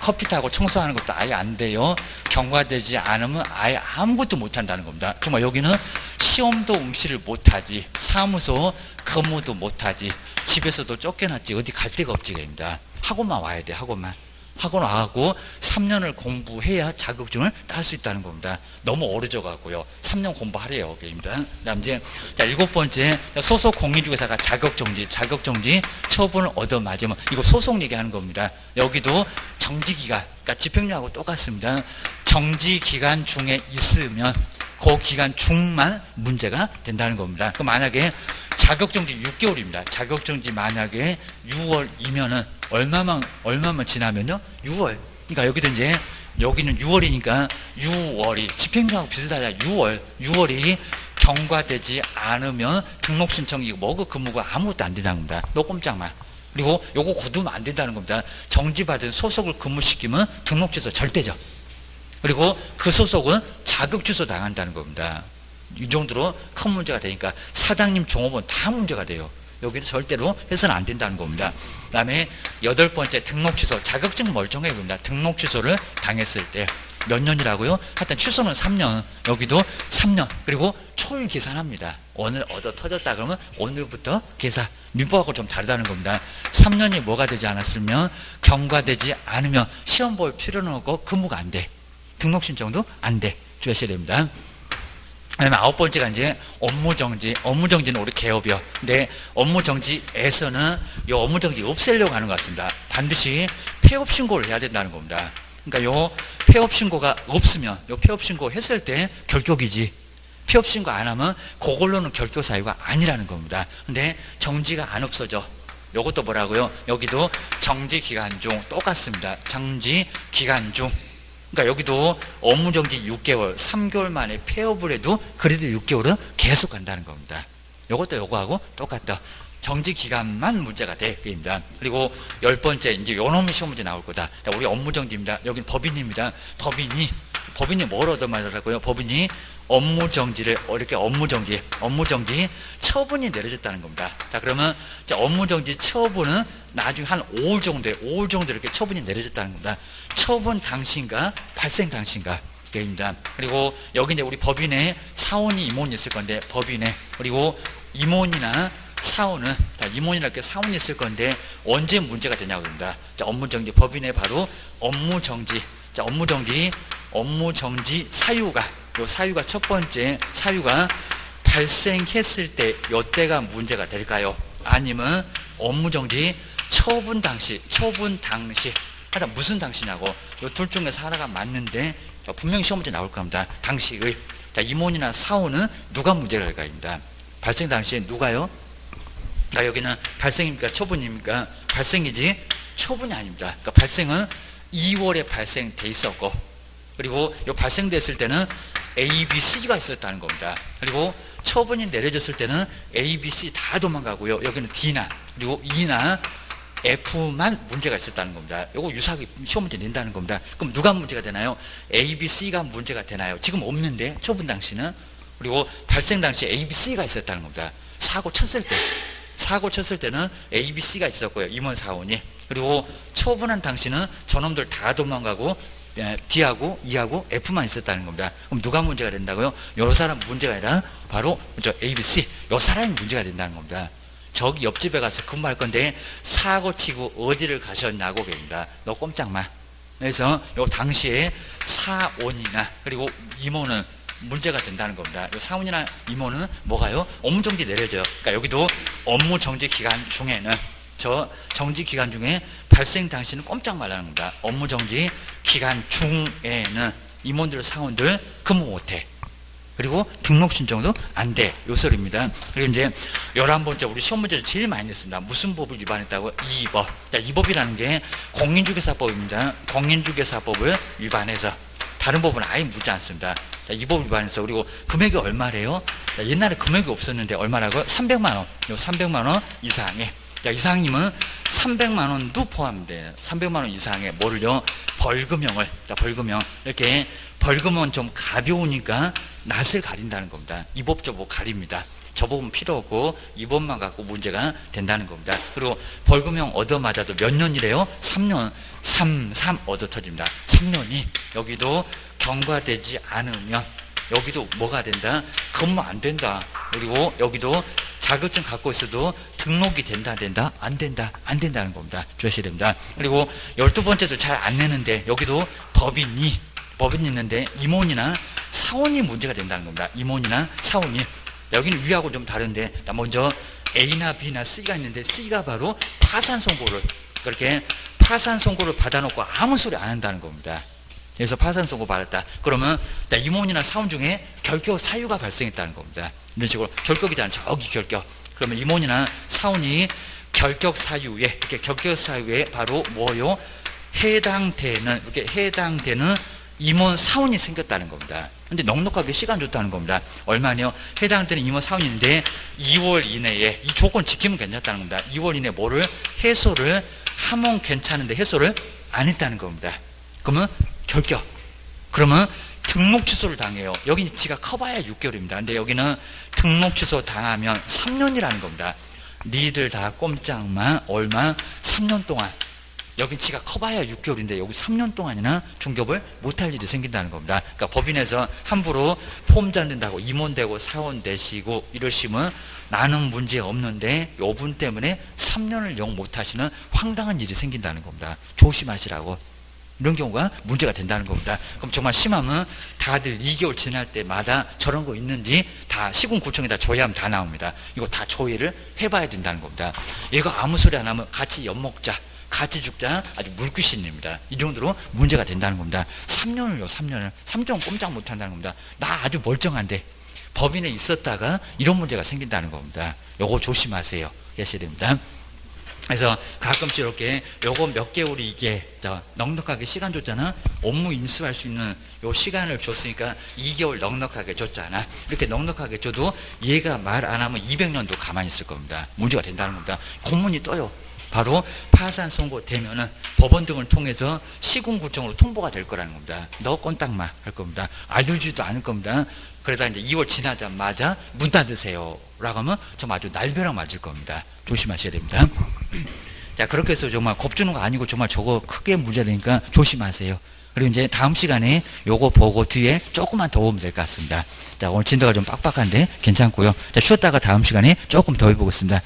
커피 타고 청소하는 것도 아예 안 돼요. 경과되지 않으면 아예 아무것도 못한다는 겁니다. 정말 여기는 시험도 응시를 못하지, 사무소 근무도 못하지, 집에서도 쫓겨났지, 어디 갈 데가 없지, 입니다. 학원만 와야 돼, 학원만. 학원 와갖고 3년을 공부해야 자격증을 딸 수 있다는 겁니다. 너무 어려져가고요. 3년 공부하래요, 입니다. 그 다음 이제, 자, 7번째, 소속 공인중개사가 자격정지 처분을 얻어맞으면, 이거 소속 얘기하는 겁니다. 여기도 정지기간, 그러니까 집행유예하고 똑같습니다. 정지기간 중에 있으면, 그 기간 중만 문제가 된다는 겁니다. 그 만약에 자격정지 6개월입니다. 자격정지 만약에 6월이면은 얼마만 지나면요? 6월. 그러니까 여기도 이제 여기는 6월이니까 6월이 집행유예하고 비슷하잖아요. 6월이 경과되지 않으면 등록 신청이 뭐그 근무가 아무것도 안 된다는 겁니다. 너 꼼짝마. 그리고 요거 거두면 안 된다는 겁니다. 정지받은 소속을 근무시키면 등록 취소 절대죠. 그리고 그 소속은 자격 취소 당한다는 겁니다. 이 정도로 큰 문제가 되니까 사장님, 종업원 다 문제가 돼요. 여기는 절대로 해서는 안 된다는 겁니다. 그 다음에 8번째 등록 취소, 자격증 멀쩡해 보입니다. 등록 취소를 당했을 때 몇 년이라고요? 하여튼 취소는 3년, 여기도 3년. 그리고 초일 계산합니다. 오늘 얻어 터졌다 그러면 오늘부터 계산. 민법하고 좀 다르다는 겁니다. 3년이 뭐가 되지 않았으면 경과되지 않으면 시험 볼 필요는 없고 근무가 안 돼. 등록 신청도 안 돼. 주의하셔야 됩니다. 그다음에 9번째가 이제 업무정지. 업무정지는 우리 개업이요. 근데 업무정지에서는 이 업무정지 없애려고 하는 것 같습니다. 반드시 폐업신고를 해야 된다는 겁니다. 그러니까 요 폐업신고가 없으면, 요 폐업신고 했을 때 결격이지. 폐업신고 안 하면 그걸로는 결격 사유가 아니라는 겁니다. 근데 정지가 안 없어져. 요것도 뭐라고요? 여기도 정지기간 중 똑같습니다. 정지기간 중. 그러니까 여기도 업무정지 6개월, 3개월 만에 폐업을 해도 그래도 6개월은 계속 간다는 겁니다. 요것도 요거하고 똑같다. 정지기간만 문제가 돼. 입니다. 그리고 10번째, 이제 요놈이 시험 문제 나올 거다. 자, 우리 업무정지입니다. 여기는 법인입니다. 법인이 뭘 얻어맞으라고요? 법인이 업무정지를, 이렇게 업무정지 처분이 내려졌다는 겁니다. 자, 그러면 업무정지 처분은 나중에 한 5월 정도 이렇게 처분이 내려졌다는 겁니다. 처분 당시인가, 발생 당시인가. 입니다. 그리고 여기 이제 우리 법인에 사원이 임원이 있을 건데, 법인에, 그리고 임원이나 사원은, 임원이나 이렇게 사원이 있을 건데, 언제 문제가 되냐고 합니다. 자, 업무정지, 법인에 바로 업무정지. 자, 업무정지 사유가, 요 사유가 첫 번째 사유가 발생했을 때, 요때가 문제가 될까요? 아니면 업무정지 처분 당시, 하여튼 무슨 당시냐고. 요 둘 중에서 하나가 맞는데, 분명히 시험 문제 나올 겁니다. 당시의. 자, 임원이나 사원은 누가 문제가 될까입니다. 발생 당시에 누가요? 자, 여기는 발생입니까? 처분입니까? 발생이지 처분이 아닙니다. 그러니까 발생은 2월에 발생돼 있었고, 그리고 요 발생됐을 때는 A, B, C가 있었다는 겁니다. 그리고 처분이 내려졌을 때는 A, B, C 다 도망가고요. 여기는 D나, 그리고 E나 F만 문제가 있었다는 겁니다. 요거 유사하게 시험 문제 낸다는 겁니다. 그럼 누가 문제가 되나요? A, B, C가 문제가 되나요? 지금 없는데, 처분 당시는. 그리고 발생 당시에 A, B, C가 있었다는 겁니다. 사고 쳤을 때는 A, B, C가 있었고요. 임원 사원이. 그리고 처분한 당시는 저놈들 다 도망가고 D하고 E하고 F만 있었다는 겁니다. 그럼 누가 문제가 된다고요? 요 사람 문제가 아니라 바로 A, B, C 요 사람이 문제가 된다는 겁니다. 저기 옆집에 가서 근무할 건데 사고 치고 어디를 가셨냐고 그럽니다. 너 꼼짝마. 그래서 요 당시에 사원이나 그리고 이모는 문제가 된다는 겁니다. 요 사원이나 이모는 뭐가요? 업무정지 내려져요. 그러니까 여기도 업무정지 기간 중에는 저 정지 기간 중에 발생 당시는 꼼짝 말라는 겁니다. 업무정지 기간 중에는 임원들 사원들 근무 못해. 그리고 등록 신청도 안 돼. 요 소리입니다. 그리고 이제 11번째 우리 시험 문제를 제일 많이 냈습니다. 무슨 법을 위반했다고? 이 법. 자, 이 법이라는 게 공인중개사법입니다. 공인중개사법을 위반해서 다른 법은 아예 묻지 않습니다. 자, 이 법을 위반해서 그리고 금액이 얼마래요? 자, 옛날에 금액이 없었는데 얼마라고요? 300만 원. 요 300만 원 이상에. 자, 이상이면 300만 원도 포함돼요. 300만 원 이상에 뭐를요? 벌금형을. 자, 벌금형. 이렇게 벌금은 좀 가벼우니까 낯을 가린다는 겁니다. 이 법 저 법 가립니다. 저 법은 필요 없고 이 법만 갖고 문제가 된다는 겁니다. 그리고 벌금형 얻어맞아도 몇 년이래요? 3년. 3 얻어 터집니다. 3년이 여기도 경과되지 않으면 여기도 뭐가 된다? 근무 안 된다. 그리고 여기도 자격증 갖고 있어도 등록이 된다 안 된다는 겁니다. 주셔야 됩니다. 그리고 12번째도 잘 안 내는데 여기도 법인이 있는데 임원이나 사원이 문제가 된다는 겁니다. 임원이나 사원이. 여기는 위하고 좀 다른데 먼저 A나 B나 C가 있는데 C가 바로 파산 선고를 그렇게 파산 선고를 받아놓고 아무 소리 안 한다는 겁니다. 그래서 파산 선고 받았다. 그러면 임원이나 사원 중에 결격 사유가 발생했다는 겁니다. 이런 식으로 결격이잖아. 저기 결격. 그러면 임원이나 사원이 결격 사유에 이렇게 결격 사유에 바로 뭐요? 이렇게 해당되는 임원 사원이 생겼다는 겁니다. 근데 넉넉하게 시간 줬다는 겁니다. 얼마냐? 해당되는 임원 사원인데 2월 이내에 이 조건 지키면 괜찮다는 겁니다. 2월 이내에 뭐를 해소를 하면 괜찮은데 해소를 안 했다는 겁니다. 그러면 결격. 그러면 등록 취소를 당해요. 여기는 지가 커봐야 6개월입니다. 근데 여기는 등록 취소 당하면 3년이라는 겁니다. 니들 다 꼼짝마 얼마? 3년 동안. 여긴 지가 커봐야 6개월인데 여기 3년 동안이나 중개업을 못할 일이 생긴다는 겁니다. 그러니까 법인에서 함부로 폼자 된다고 임원 되고 사원 되시고 이러시면 나는 문제 없는데 요분 때문에 3년을 영 못하시는 황당한 일이 생긴다는 겁니다. 조심하시라고. 이런 경우가 문제가 된다는 겁니다. 그럼 정말 심하면 다들 2개월 지날 때마다 저런 거 있는지 다 시군구청에다 조회하면 다 나옵니다. 이거 다 조회를 해봐야 된다는 겁니다. 얘가 아무 소리 안 하면 같이 엿먹자. 같이 죽자. 아주 물귀신입니다. 이 정도로 문제가 된다는 겁니다. 3년을요. 3년 꼼짝 못한다는 겁니다. 나 아주 멀쩡한데 법인에 있었다가 이런 문제가 생긴다는 겁니다. 요거 조심하세요. 하셔야 됩니다. 그래서 가끔씩 이렇게 요거 몇 개월이 이게 넉넉하게 시간 줬잖아. 업무 인수할 수 있는 요 시간을 줬으니까 2개월 넉넉하게 줬잖아. 이렇게 넉넉하게 줘도 얘가 말 안 하면 200년도 가만히 있을 겁니다. 문제가 된다는 겁니다. 공문이 떠요. 바로 파산 선고되면은 법원 등을 통해서 시군구청으로 통보가 될 거라는 겁니다. 너 꼰딱마 할 겁니다. 알려주지도 않을 겁니다. 그러다 이제 2월 지나자마자 문 닫으세요 라고 하면 좀 아주 날벼락 맞을 겁니다. 조심하셔야 됩니다. 자, 그렇게 해서 정말 겁주는 거 아니고 정말 저거 크게 문제되니까 조심하세요. 그리고 이제 다음 시간에 요거 보고 뒤에 조금만 더 보면 될 것 같습니다. 자, 오늘 진도가 좀 빡빡한데 괜찮고요. 자, 쉬었다가 다음 시간에 조금 더 해보겠습니다.